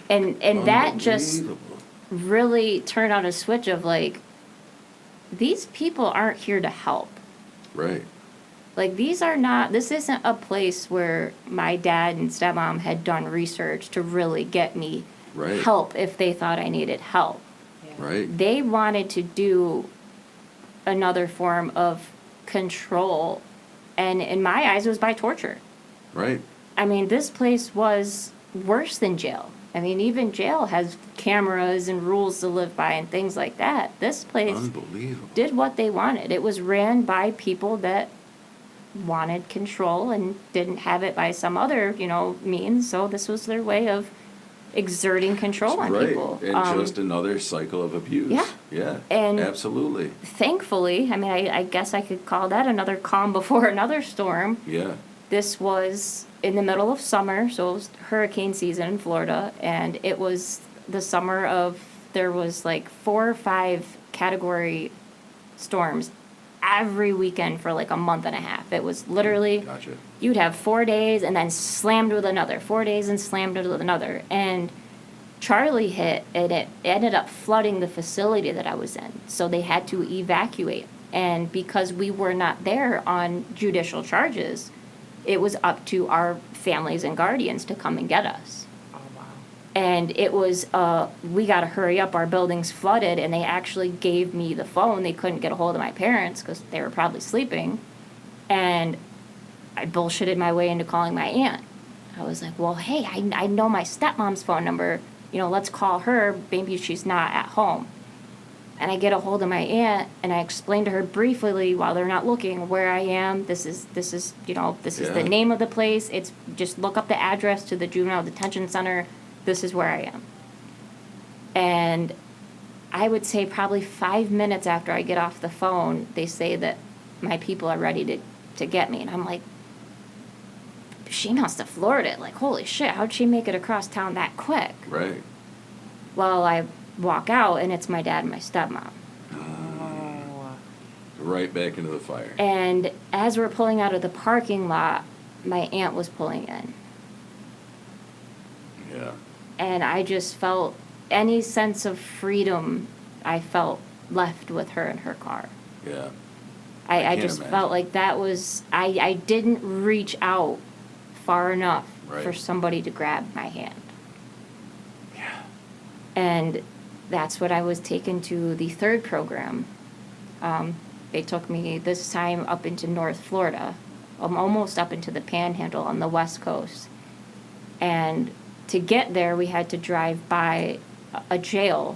and that just
Unbelievable.
really turned on a switch of like, these people aren't here to help.
Right.
Like, this isn't a place where my dad and stepmom had done research to really get me
Right.
help if they thought I needed help.
Yeah.
Right.
They wanted to do another form of control, and in my eyes, it was by torture.
Right.
I mean, this place was worse than jail. I mean, even jail has cameras and rules to live by and things like that. This place
Unbelievable.
did what they wanted. It was ran by people that wanted control and didn't have it by some other, means. So this was their way of exerting control on
Right.
people.
And just another cycle of abuse.
Yeah.
Yeah.
And-
absolutely.
Thankfully, I mean, I guess I could call that another calm before another storm.
Yeah.
This was in the middle of summer, so it was hurricane season in Florida, and it was the summer of, there was like 4 or 5 category storms every weekend for like a month and a half. It was literally,
Gotcha.
you'd have 4 days and then slammed with another, 4 days and slammed with another. And Charlie hit, and it ended up flooding the facility that I was in. So they had to evacuate. And because we were not there on judicial charges, it was up to our families and guardians to come and get us.
Oh, wow.
And it was, we got to hurry up, our building's flooded, and they actually gave me the phone. They couldn't get a hold of my parents because they were probably sleeping. And I bullshitted my way into calling my aunt. I was like, well, hey, I know my stepmom's phone number. Let's call her. Maybe she's not at home. And I get a hold of my aunt, and I explain to her briefly while they're not looking where I am. This is
Yeah.
the name of the place. It's just look up the address to the juvenile detention center. This is where I am. And I would say probably 5 minutes after I get off the phone, they say that my people are ready to get me. And I'm like, she must have floored it. Like, holy shit, how'd she make it across town that quick?
Right.
Well, I walk out, and it's my dad and my stepmom.
Oh.
Right back into the fire.
And as we're pulling out of the parking lot, my aunt was pulling in.
Yeah.
And I just felt any sense of freedom I felt left with her in her car.
Yeah.
I
can't
just
imagine.
felt like that was, I didn't reach out far enough
Right.
for somebody to grab my hand.
Yeah.
And that's what I was taken to the third program. They took me this time up into North Florida, almost up into the Panhandle on the West Coast. And to get there, we had to drive by a jail.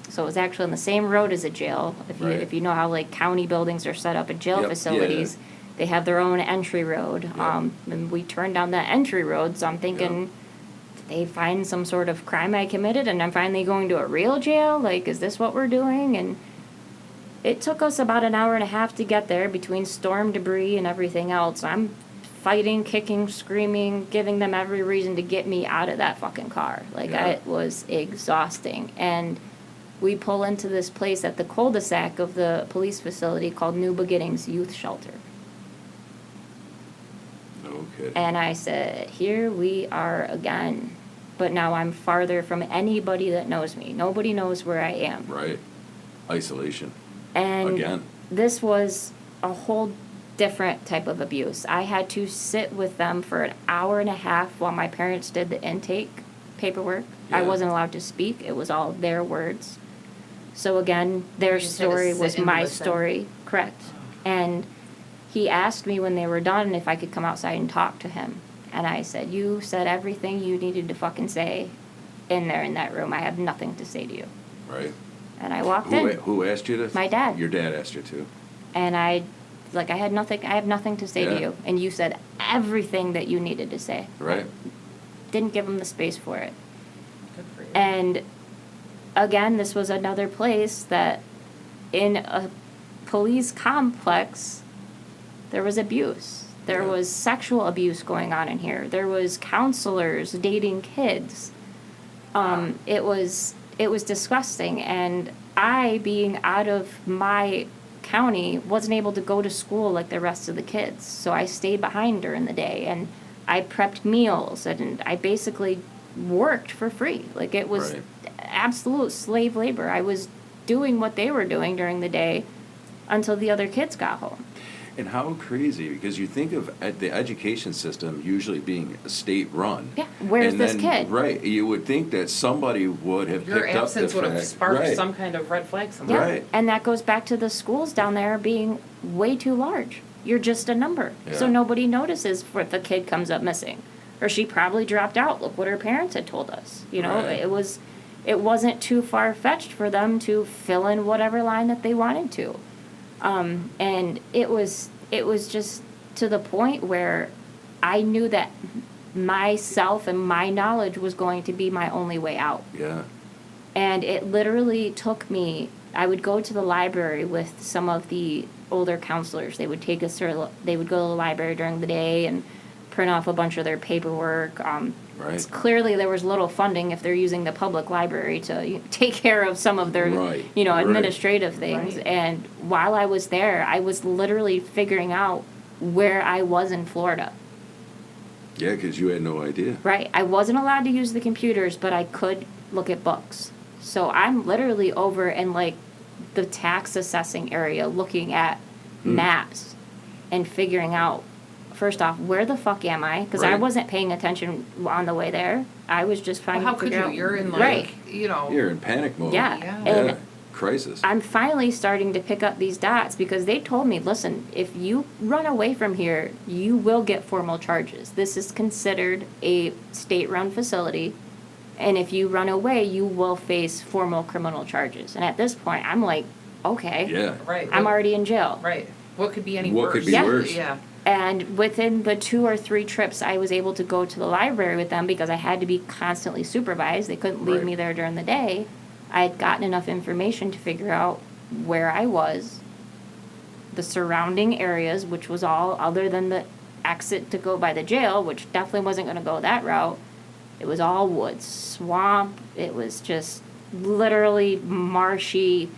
So it was actually on the same road as a jail.
Right.
If you know how like county buildings are set up in jail
Yep,
facilities,
yeah.
they have their own entry road.
Yep.
And we turned down that entry road, so I'm thinking,
Yep.
did they find some sort of crime I committed and I'm finally going to a real jail? Like, is this what we're doing? And it took us about an hour and a half to get there between storm debris and everything else. I'm fighting, kicking, screaming, giving them every reason to get me out of that fucking car. Like,
Yeah.
it was exhausting. And we pull into this place at the cul-de-sac of the police facility called New Beginnings Youth Shelter.
No kidding.
And I said, here we are again. But now I'm farther from anybody that knows me. Nobody knows where I am.
Right. Isolation.
And
Again.
this was a whole different type of abuse. I had to sit with them for an hour and a half while my parents did the intake paperwork. I
Yeah.
wasn't allowed to speak. It was all their words. So again, their
You just had to
story
sit
was
and
my
listen.
story. Correct. And he asked me when they were done if I could come outside and talk to him. And I said, you said everything you needed to fucking say in there in that room. I have nothing to say to you.
Right.
And I walked in.
Who asked you to?
My dad.
Your dad asked you to.
And I have nothing to say
Yeah.
to you. And you said everything that you needed to say.
Right.
Didn't give him the space for it.
Good for you.
And again, this was another place that in a police complex, there was abuse. There
Yeah.
was sexual abuse going on in here. There was counselors dating kids. It was disgusting. And I, being out of my county, wasn't able to go to school like the rest of the kids. So I stayed behind during the day, and I prepped meals, and I basically worked for free. Like, it was
Right.
absolute slave labor. I was doing what they were doing during the day until the other kids got home.
And how crazy, because you think of the education system usually being state-run.
Yeah, where's
And
this
then,
kid?
Right, you would think that somebody would have
Your
picked up the
absence would have
fact-
sparked
right.
some kind of red flag somewhere.
Yeah,
Right.
and that goes back to the schools down there being way too large. You're just a number. So
Yeah.
nobody notices if a kid comes up missing. Or she probably dropped out. Look what her parents had told us. You know,
Right.
it wasn't too far-fetched for them to fill in whatever line that they wanted to. And it was just to the point where I knew that myself and my knowledge was going to be my only way out.
Yeah,
And it literally took me, I would go to the library with some of the older counselors. They would take us through, they would go to the library during the day and print off a bunch of their paperwork.
right.
Clearly there was little funding if they're using the public library to take care of some of their,
Right, right.
administrative things.
Right.
And while I was there, I was literally figuring out where I was in Florida.
Yeah, because you had no idea.
Right. I wasn't allowed to use the computers, but I could look at books. So I'm literally over in like the tax assessing area looking at maps and figuring out, first off, where the fuck am I? Because I
Right.
wasn't paying attention on the way there. I was just
Well,
trying
how
to
could
figure
you?
out.
You're in like,
Right.
You're in panic mode.
Yeah.
Yeah.
And
Yeah, crisis.
I'm finally starting to pick up these dots because they told me, listen, if you run away from here, you will get formal charges. This is considered a state-run facility, and if you run away, you will face formal criminal charges. And at this point, I'm like, okay,
Yeah.
right.
I'm already in jail.
Right. What could be any
What
worse?
could be
Yeah.
worse?
Yeah.
And within the 2 or 3 trips, I was able to go to the library with them because I had to be constantly supervised. They couldn't leave
Right.
me there during the day. I had gotten enough information to figure out where I was, the surrounding areas, which was all other than the exit to go by the jail, which definitely wasn't going to go that route. It was all woods, swamp. It was just literally marshy,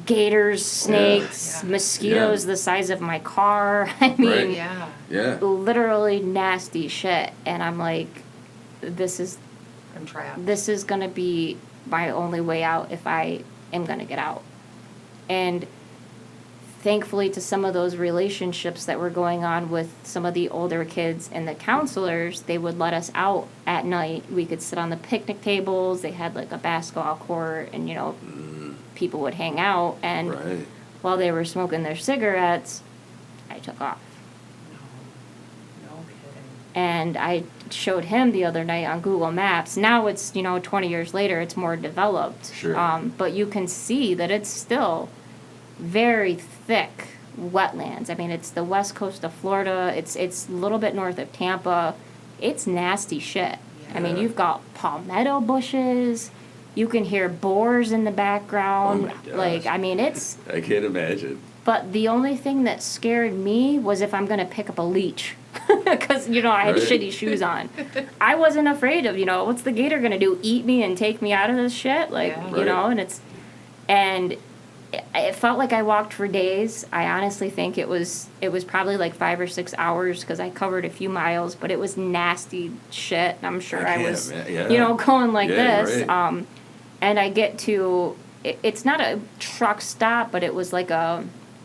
gators, snakes,
Yeah.
mosquitoes
Yeah.
the size of my car. I mean,
Right.
Yeah.
Yeah.
literally nasty shit. And I'm like, this is
I'm trapped.
this is gonna be my only way out if I am gonna get out. And thankfully to some of those relationships that were going on with some of the older kids and the counselors, they would let us out at night. We could sit on the picnic tables. They had like a basketball court, and people would hang out. And
Right.
while they were smoking their cigarettes, I took off.
No kidding.
And I showed him the other night on Google Maps. Now it's, 20 years later, it's more developed.
Sure.
But you can see that it's still very thick wetlands. I mean, it's the west coast of Florida. It's a little bit north of Tampa. It's nasty shit. I mean,
Yeah.
you've got palmetto bushes. You can hear boars in the background.
Oh my gosh.
Like, I mean, it's...
I can't imagine.
But the only thing that scared me was if I'm going to pick up a leech. Because, I had
Right.
shitty shoes on. I wasn't afraid of, what's the gator going to do? Eat me and take me out of this shit? Like,
Yeah.
Right.
And it felt like I walked for days. I honestly think it was probably like 5 or 6 hours because I covered a few miles, but it was nasty shit. I'm sure
I
I
can't
was,
yeah.
going like
Yeah,
this.
right.
And I get to, it's not a truck stop, but it was like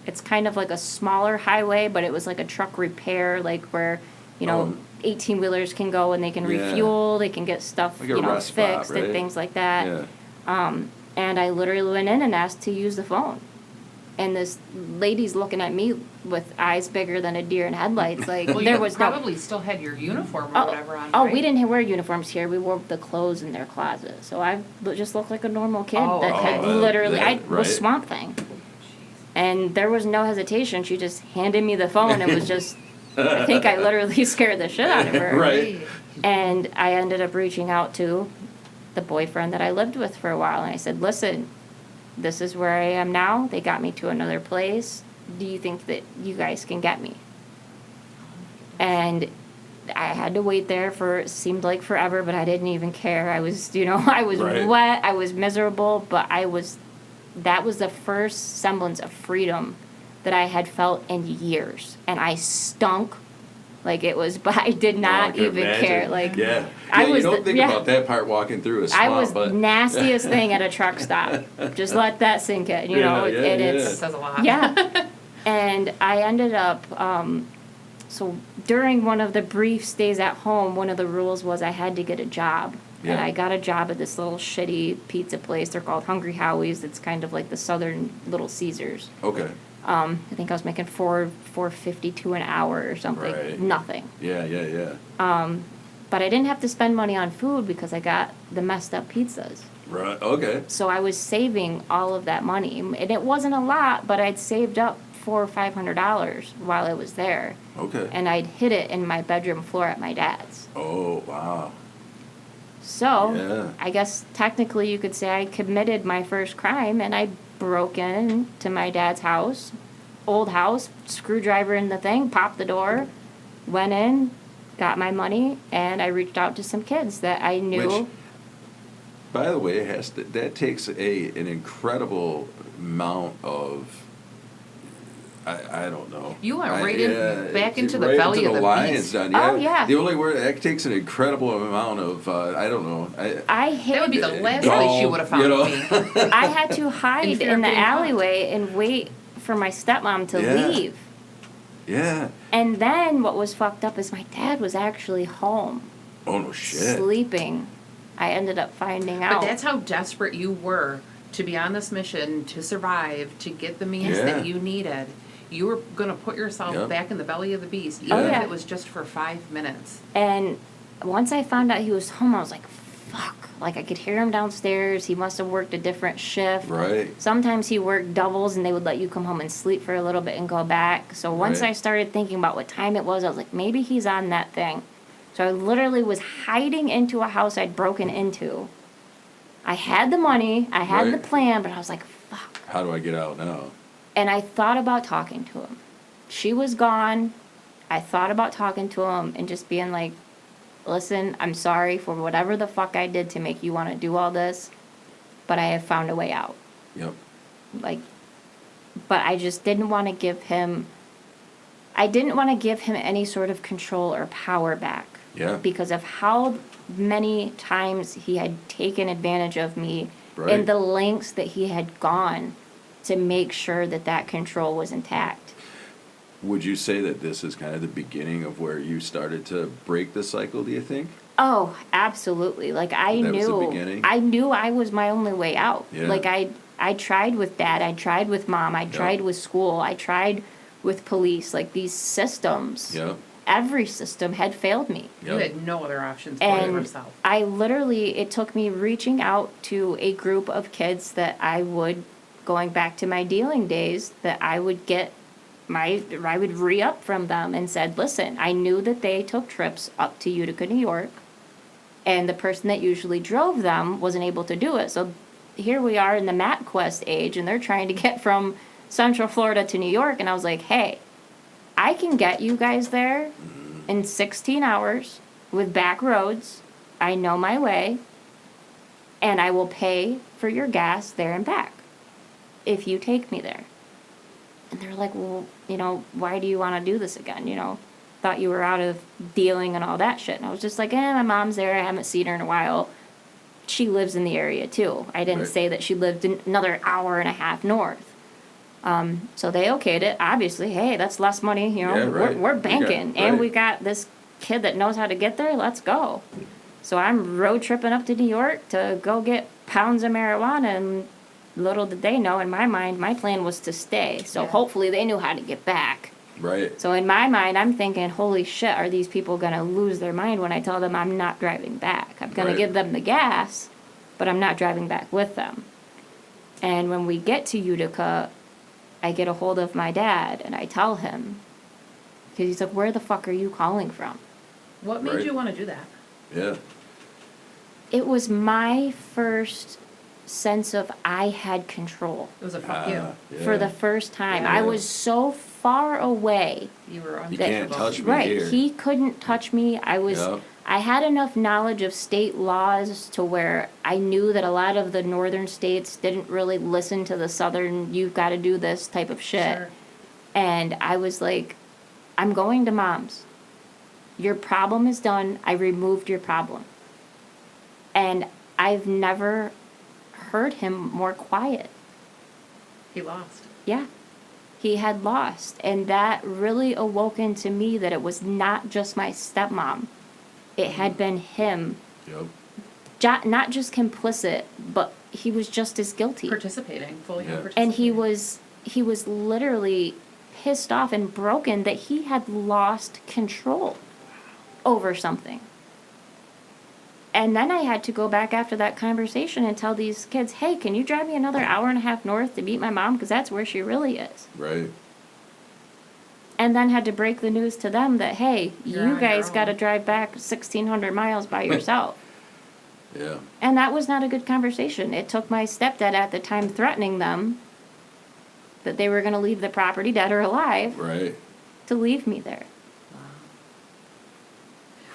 it's kind of like a smaller highway, but it was like a truck repair, like where, 18-wheelers can go and they can
Yeah.
refuel, they can get stuff,
Like a rest spot,
fixed
right?
and things like that.
Yeah.
And I literally went in and asked to use the phone. And this lady's looking at me with eyes bigger than a deer in headlights. Like,
Well,
there
you
was
probably still had your uniform or whatever on.
Oh,
right?
we didn't wear uniforms here. We wore the clothes in their closet. So I just looked like a normal kid
Oh,
that had
oh,
literally,
yeah,
I
right.
was Swamp Thing. And there was no hesitation. She just handed me the phone and was just, I think I literally scared the shit out of her.
Right.
And I ended up reaching out to the boyfriend that I lived with for a while. And I said, listen, this is where I am now. They got me to another place. Do you think that you guys can get me? And I had to wait there for, it seemed like forever, but I didn't even care. I was, I was
Right.
wet. I was miserable, but I was that was the first semblance of freedom that I had felt in years. And I stunk like it was, but I did not
can
even
imagine.
care. Like,
Yeah.
I
You
was
don't think
yeah.
about that part walking through a swamp,
I was
but
nastiest thing at a truck stop. Just let that sink in, you know.
Yeah,
and
yeah.
That
it's
says a lot.
yeah. And I ended up, so during one of the brief stays at home, one of the rules was I had to get a job. And
Yeah.
I got a job at this little shitty pizza place. They're called Hungry Howie's. It's kind of like the Southern Little Caesars.
okay.
I think I was making $4.52 an hour or something.
Right.
Nothing.
Yeah.
But I didn't have to spend money on food because I got the messed up pizzas.
Right. Okay.
So I was saving all of that money, and it wasn't a lot, but I'd saved up $400 or $500 while I was there,
Okay.
and I'd hid it in my bedroom floor at my dad's.
Oh, wow.
So
Yeah.
I guess technically you could say I committed my first crime, and I broke into my dad's house, old house, screwdriver in the thing, popped the door, went in, got my money, and I reached out to some kids that I knew.
Which, by the way, that takes an incredible amount of, I don't know.
You went right in, back into the
right
belly
into
of the
lion's
beast.
den.
Oh, yeah.
The only word, that takes an incredible amount of, I don't know.
I hid.
That would be the last
Gall,
place you would have found
you know.
me.
I had to hide
fear
in
of
the
getting caught.
alleyway and wait for my stepmom to
Yeah.
leave.
Yeah.
And then what was fucked up is my dad was actually home,
Oh, no shit.
sleeping. I ended up finding out.
But that's how desperate you were to be on this mission, to survive, to get the means
Yeah.
that you needed. You were going to put yourself
Yep.
back in the belly of the beast, even
Oh,
if
yeah.
it was just for 5 minutes.
And once I found out he was home, I was like, fuck. Like, I could hear him downstairs. He must have worked a different shift.
Right.
Sometimes he worked doubles, and they would let you come home and sleep for a little bit and go back. So once
Right.
I started thinking about what time it was, I was like, maybe he's on that thing. So I literally was hiding into a house I'd broken into. I had the money, I had the
Right.
plan, but I was like, fuck.
How do I get out now?
And I thought about talking to him. She was gone. I thought about talking to him and just being like, listen, I'm sorry for whatever the fuck I did to make you want to do all this, but I have found a way out.
Yep.
Like, but I just didn't want to give him, I didn't want to give him any sort of control or power back.
Yeah.
Because of how many times he had taken advantage of me
Right.
and the lengths that he had gone to make sure that that control was intact.
Would you say that this is kind of the beginning of where you started to break the cycle, do you think?
Oh, absolutely. Like I
That was the
knew
beginning?
I knew I was my only way out.
Yeah.
Like I tried with dad, I tried with mom, I tried with school, I tried with police, like these systems.
Yep.
Every system had failed me.
Yep.
You had no other options for
And
yourself.
I literally, it took me reaching out to a group of kids that I would, going back to my dealing days, that I would get I would re-up from them and said, listen, I knew that they took trips up to Utica, New York, and the person that usually drove them wasn't able to do it. So here we are in the MapQuest age, and they're trying to get from Central Florida to New York, and I was like, hey, I can get you guys there in 16 hours with back roads. I know my way, and I will pay for your gas there and back if you take me there. And they're like, well, you know, why do you want to do this again? You know, thought you were out of dealing and all that shit. And I was just like, my mom's there. I haven't seen her in a while. She lives in the area too. I didn't
Right.
say that she lived another hour and a half north. So they okayed it. Obviously, hey, that's less money. You know,
Yeah, right.
we're
We got-
banking,
right.
and we got this kid that knows how to get there. Let's go. So I'm road tripping up to New York to go get pounds of marijuana, and little did they know, in my mind, my plan was to stay. So
Yeah.
hopefully they knew how to get back.
Right.
So in my mind, I'm thinking, holy shit, are these people going to lose their mind when I tell them I'm not driving back? I'm going
Right.
to give them the gas, but I'm not driving back with them. And when we get to Utica, I get a hold of my dad, and I tell him, because he's like, where the fuck are you calling from?
What made
Right.
you want to do that?
Yeah.
It was my first sense of I had control
It was a fuck you.
for the first time.
Yeah.
I was so far away.
You were
You can't
untouchable.
touch me
Right.
here.
He couldn't touch me.
Yep.
I had enough knowledge of state laws to where I knew that a lot of the northern states didn't really listen to the southern, you've got to do this type of shit.
Sure.
And I was like, I'm going to mom's. Your problem is done. I removed your problem. And I've never heard him more quiet.
He lost.
Yeah. He had lost. And that really awoke into me that it was not just my stepmom. It had been him.
Yep.
Not just complicit, but he was just as guilty.
Participating, fully
Yeah.
participating.
And he was literally pissed off and broken that he had lost control over something. And then I had to go back after that conversation and tell these kids, hey, can you drive me another hour and a half north to meet my mom? Because that's where she really is.
Right.
And then had to break the news to them that, hey,
You're
you
on
guys
your
got to
own.
drive back 1,600 miles by yourself.
Yeah.
And that was not a good conversation. It took my stepdad at the time threatening them that they were going to leave the property, dead or alive,
Right.
to leave me there.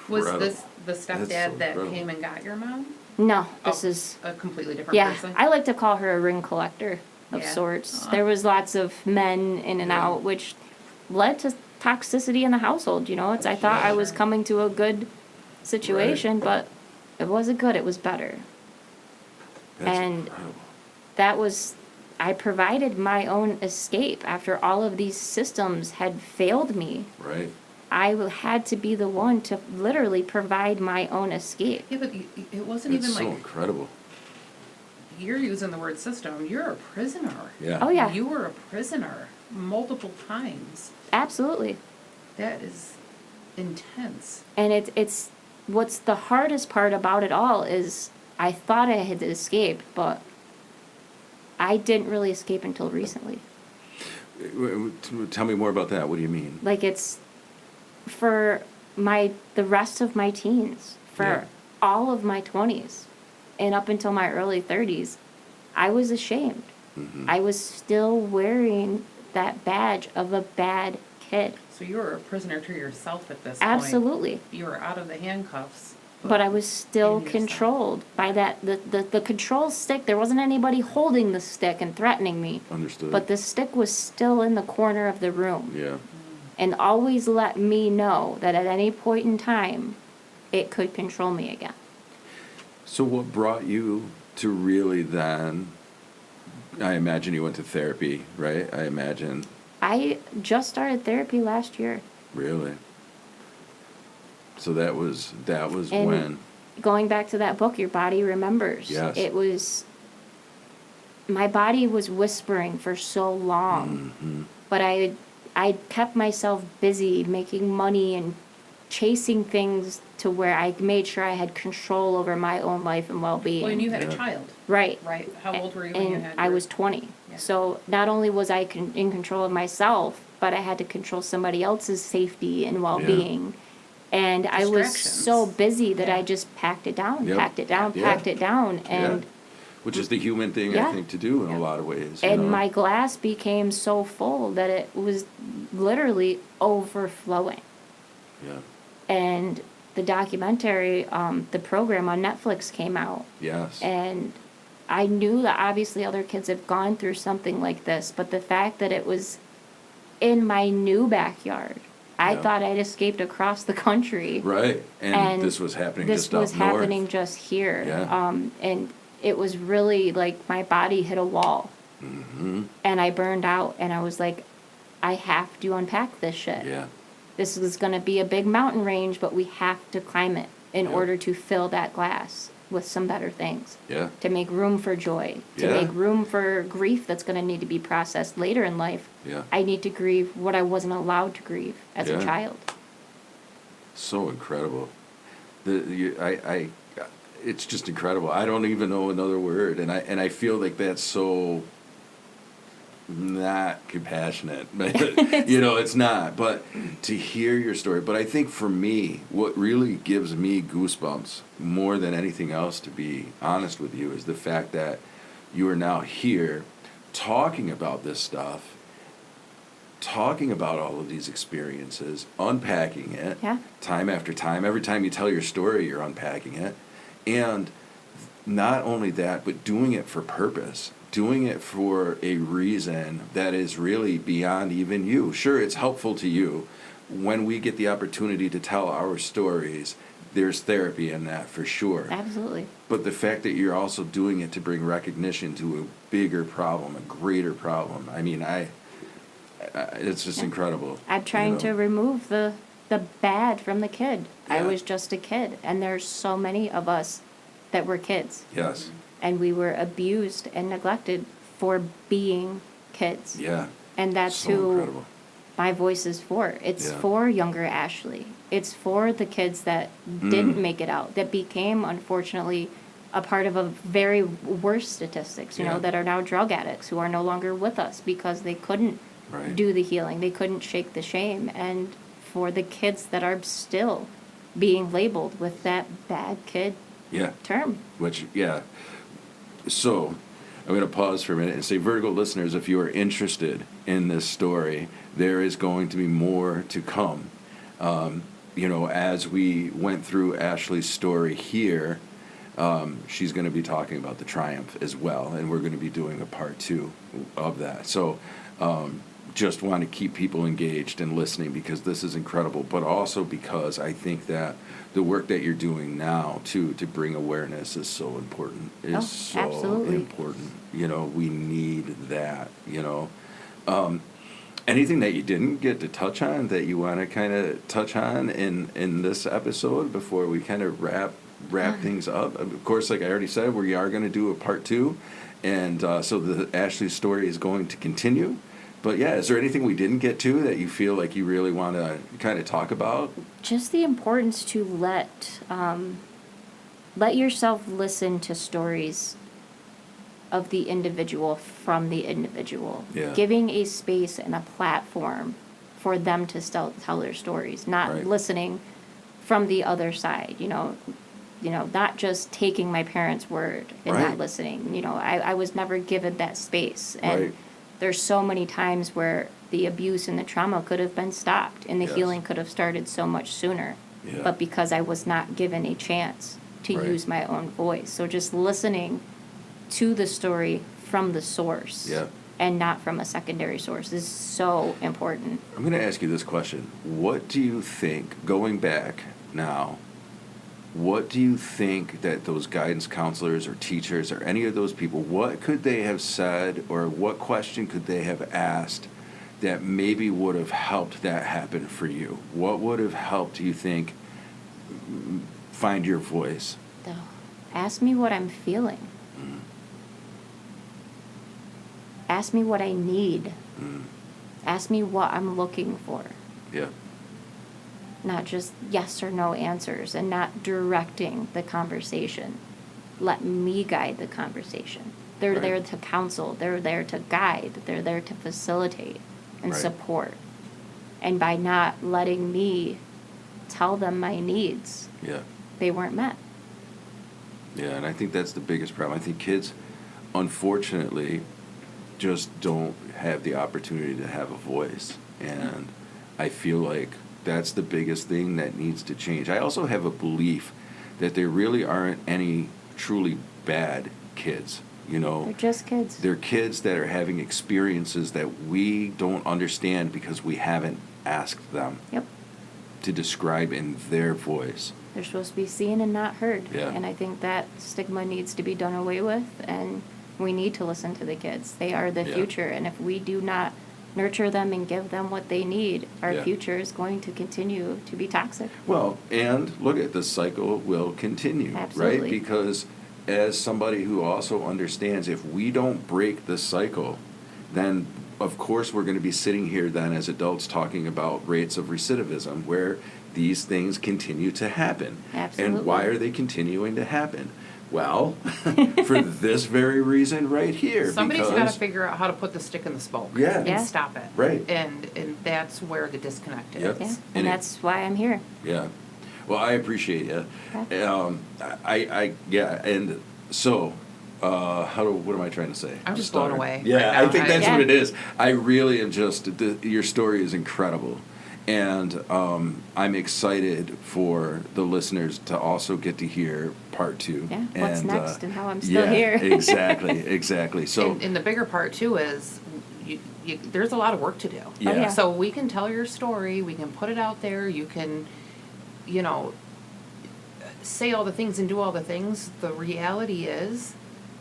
Was
Incredible.
this the
That's
stepdad
so
that
incredible.
came and got your mom?
No, this
Oh,
is,
a completely different
yeah,
person?
I like to call her a ring collector of
Yeah.
sorts.
Aw.
There was lots of men in and
Yeah.
out, which led to toxicity in the household, you know? I thought I was
Sure.
coming to a good situation, but it wasn't good, it was better.
That's
And-
incredible.
That was, I provided my own escape after all of these systems had failed me.
Right.
I had to be the one to literally provide my own escape.
Yeah, but it wasn't
It's
even
so
like,
incredible.
you're using the word system, you're a prisoner.
Yeah.
Oh, yeah.
You were a prisoner multiple times.
Absolutely.
That is intense.
And it's what's the hardest part about it all is I thought I had escaped, but I didn't really escape until recently.
Tell me more about that. What do you mean?
Like it's for the rest of my teens, for
Yeah.
all of my 20s and up until my early 30s, I was ashamed.
Mm-hmm.
I was still wearing that badge of a bad kid.
So you were a prisoner to yourself at this point.
Absolutely.
You were out of the handcuffs.
But I was still
in yourself.
controlled by the control stick. There wasn't anybody holding the stick and threatening me.
Understood.
But the stick was still in the corner of the room.
Yeah.
And always let me know that at any point in time, it could control me again.
So what brought you to really then, I imagine you went to therapy, right? I imagine.
I just started therapy last year.
Really? So that was
And
when.
going back to that book, Your Body Remembers.
Yes.
It was, my body was whispering for so long,
Mm-hmm.
but I kept myself busy making money and chasing things to where I made sure I had control over my own life and well-being.
Well, and you had
Yeah.
a child,
Right.
right? How old were you when you
And
had
I
your-
was 20.
Yeah.
So not only was I in control of myself, but I had to control somebody else's safety and well-being. And I was so
Distractions.
busy that
Yeah.
I just packed it down,
Yep.
packed it down,
Yeah.
packed it down. And
Yeah. Which is the human thing, I
Yeah.
think, to do in
Yeah.
a lot of ways. you
and
know?
my glass became so full that it was literally overflowing.
Yeah.
And the documentary, the program on Netflix came out.
Yes.
And I knew that obviously other kids have gone through something like this, but the fact that it was in my new backyard, I
Yeah.
thought I'd escaped across the country.
Right. And,
And
this was happening
This
just
was
up north.
happening just here.
Yeah.
And it was really like my body hit a wall.
Mm-hmm.
And I burned out, and I was like, I have to unpack this shit.
Yeah.
This is going to be a big mountain range, but we have to climb it in
Yeah.
order to fill that glass with some better things.
Yeah.
To make room for joy, to
Yeah.
make room for grief that's going to need to be processed later in life.
Yeah.
I need to grieve what I wasn't allowed to grieve as
Yeah.
a child.
So incredible. It's just incredible. I don't even know another word, and I feel like that's so not compassionate. It's not. But to hear your story, but I think for me, what really gives me goosebumps more than anything else, to be honest with you, is the fact that you are now here talking about this stuff, talking about all of these experiences, unpacking it
Yeah.
time after time. Every time you tell your story, you're unpacking it. And not only that, but doing it for purpose, doing it for a reason that is really beyond even you. Sure, it's helpful to you. When we get the opportunity to tell our stories, there's therapy in that for sure.
Absolutely.
But the fact that you're also doing it to bring recognition to a bigger problem, a greater problem, I mean, it's just incredible.
I'm trying to remove the bad from the kid. I
Yeah.
was just a kid, and there's so many of us that were kids,
Yes.
and we were abused and neglected for being kids.
Yeah.
And that's
So
who
incredible.
my voice is for. It's
Yeah.
for younger Ashley. It's for the kids that didn't make it out, that became, unfortunately, a part of a very worse statistics, you
Yeah.
know, that are now drug addicts who are no longer with us because they couldn't
Right.
do the healing. They couldn't shake the shame. And for the kids that are still being labeled with that bad kid
Yeah.
term.
Which, yeah. So, I'm going to pause for a minute and say, Vertigo listeners, if you are interested in this story, there is going to be more to come. You know, as we went through Ashley's story here, she's going to be talking about the triumph as well, and we're going to be doing a part 2 of that. So, just want to keep people engaged and listening because this is incredible, but also because I think that the work that you're doing now to bring awareness is so important. Is
Oh,
so
absolutely.
important. You know, we need that. You know, anything that you didn't get to touch on that you want to kind of touch on in this episode before we kind of wrap things up? Of course, like I already said, we are going to do a part 2, and so the Ashley story is going to continue. But yeah, is there anything we didn't get to that you feel like you really want to kind of talk about?
Just the importance to let yourself listen to stories of the individual from the individual.
Yeah.
Giving a space and a platform for them to tell their stories, not
Right.
listening from the other side, you know, not just taking my parents' word and
Right.
not listening. You know, I was never given that space. And
Right.
there's so many times where the abuse and the trauma could have been stopped and the
Yes.
healing could have started so much sooner.
Yeah.
But because I was not given a chance to
Right.
use my own voice. So just listening to the story from the source
Yeah.
and not from a secondary source is so important.
I'm going to ask you this question. What do you think, going back now, what do you think that those guidance counselors or teachers or any of those people, what could they have said or what question could they have asked that maybe would have helped that happen for you? What would have helped, you think, find your voice?
So ask me what I'm feeling. Ask me what I need. Ask me what I'm looking for.
Yeah.
Not just yes or no answers and not directing the conversation. Let me guide the conversation. They're
Right.
there to counsel, they're there to guide, they're there to facilitate and
Right.
support. And by not letting me tell them my needs,
Yeah.
they weren't met.
Yeah, and I think that's the biggest problem. I think kids, unfortunately, just don't have the opportunity to have a voice. And I feel like that's the biggest thing that needs to change. I also have a belief that there really aren't any truly bad kids. You know,
They're just kids.
they're kids that are having experiences that we don't understand because we haven't asked them
Yep.
to describe in their voice.
They're supposed to be seen and not heard.
Yeah.
And I think that stigma needs to be done away with, and we need to listen to the kids. They are the
Yeah.
future, and if we do not nurture them and give them what they need, our
Yeah.
future is going to continue to be toxic.
Well, and look at the cycle will continue,
Absolutely.
right? Because as somebody who also understands if we don't break the cycle, then of course we're going to be sitting here then as adults talking about rates of recidivism where these things continue to happen.
Absolutely.
And why are they continuing to happen? Well, for this very reason right here.
Somebody's got
because,
to figure out how to put the stick in the spoke.
Yeah.
And
Yeah.
stop it.
Right.
And that's where the disconnect is.
Yep.
Yeah,
And
and
it-
that's why I'm here.
Yeah. Well, I appreciate you.
Okay.
Yeah, and so what am I trying to say?
I'm just blown
stuttering.
away
Yeah,
right now.
I think that's
Yeah.
what it is. I really am your story is incredible. And I'm excited for the listeners to also get to hear part 2.
Yeah, what's
and,
next and how I'm still
yeah,
here.
exactly. So,
And the bigger part too is, there's a lot of work to do.
yeah.
Oh, yeah.
So we can tell your story, we can put it out there, you can, say all the things and do all the things. The reality is,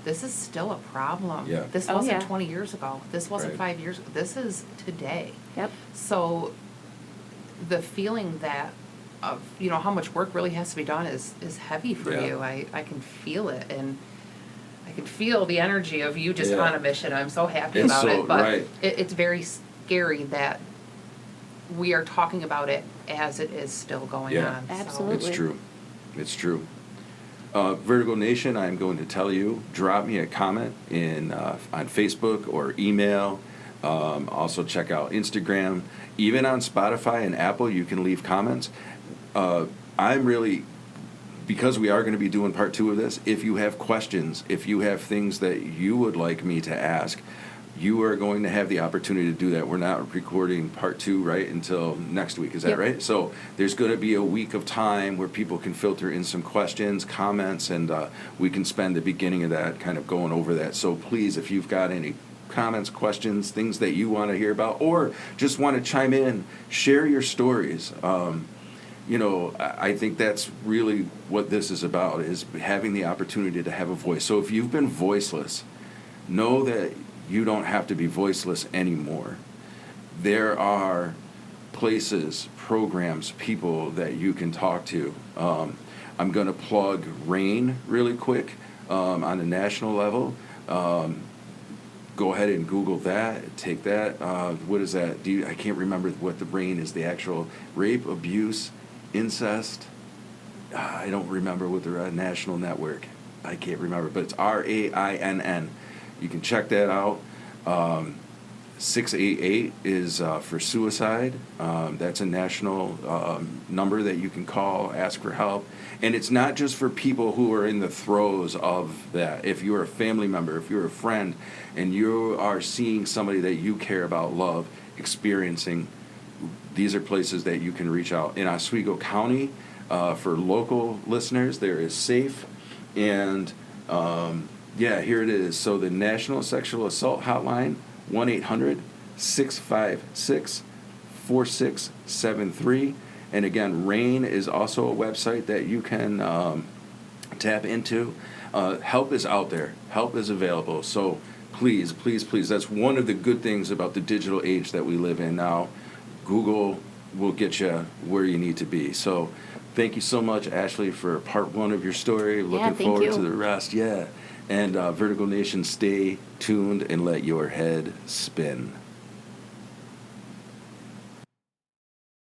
this is still a problem.
Yeah.
This
Oh,
wasn't
yeah.
20 years ago. This wasn't
Right.
5 years ago. This is today.
Yep.
So the feeling that of, how much work really has to be done is heavy for
Yeah.
you. I can feel it, and I can feel the energy of you just
Yeah.
on a mission. I'm so happy
It's
about
so-
it. But
right.
it's very scary that we are talking about it as it is still going
Yeah.
on. So-
Absolutely.
It's true. Vertigo Nation, I'm going to tell you, drop me a comment on Facebook or email. Also check out Instagram. Even on Spotify and Apple, you can leave comments. I'm really, because we are going to be doing part 2 of this, if you have questions, if you have things that you would like me to ask, you are going to have the opportunity to do that. We're not recording part 2 right until next week. Is that
Yep.
right? So there's going to be a week of time where people can filter in some questions, comments, and we can spend the beginning of that kind of going over that. So please, if you've got any comments, questions, things that you want to hear about, or just want to chime in, share your stories. I think that's really what this is about, is having the opportunity to have a voice. So if you've been voiceless, know that you don't have to be voiceless anymore. There are places, programs, people that you can talk to. I'm going to plug RAIN really quick on a national level. Go ahead and Google that. Take that. What is that? I can't remember what the RAIN is. The actual rape, abuse, incest. I don't remember what the national network. I can't remember, but it's RAINN. You can check that out. 688 is for suicide. That's a national number that you can call, ask for help. And it's not just for people who are in the throes of that. If you're a family member, if you're a friend, and you are seeing somebody that you care about, love, experiencing, these are places that you can reach out. In Oswego County, for local listeners, there is SAFE. And here it is. So the National Sexual Assault Hotline, 1-800-656-4673. And again, RAIN is also a website that you can tap into. Help is out there. Help is available. So please, please, please, that's one of the good things about the digital age that we live in now. Google will get you where you need to be. So thank you so much, Ashley, for part 1 of your story. Looking
thank
forward
you.
to the rest. Yeah. And Vertigo Nation, stay tuned and let your head spin.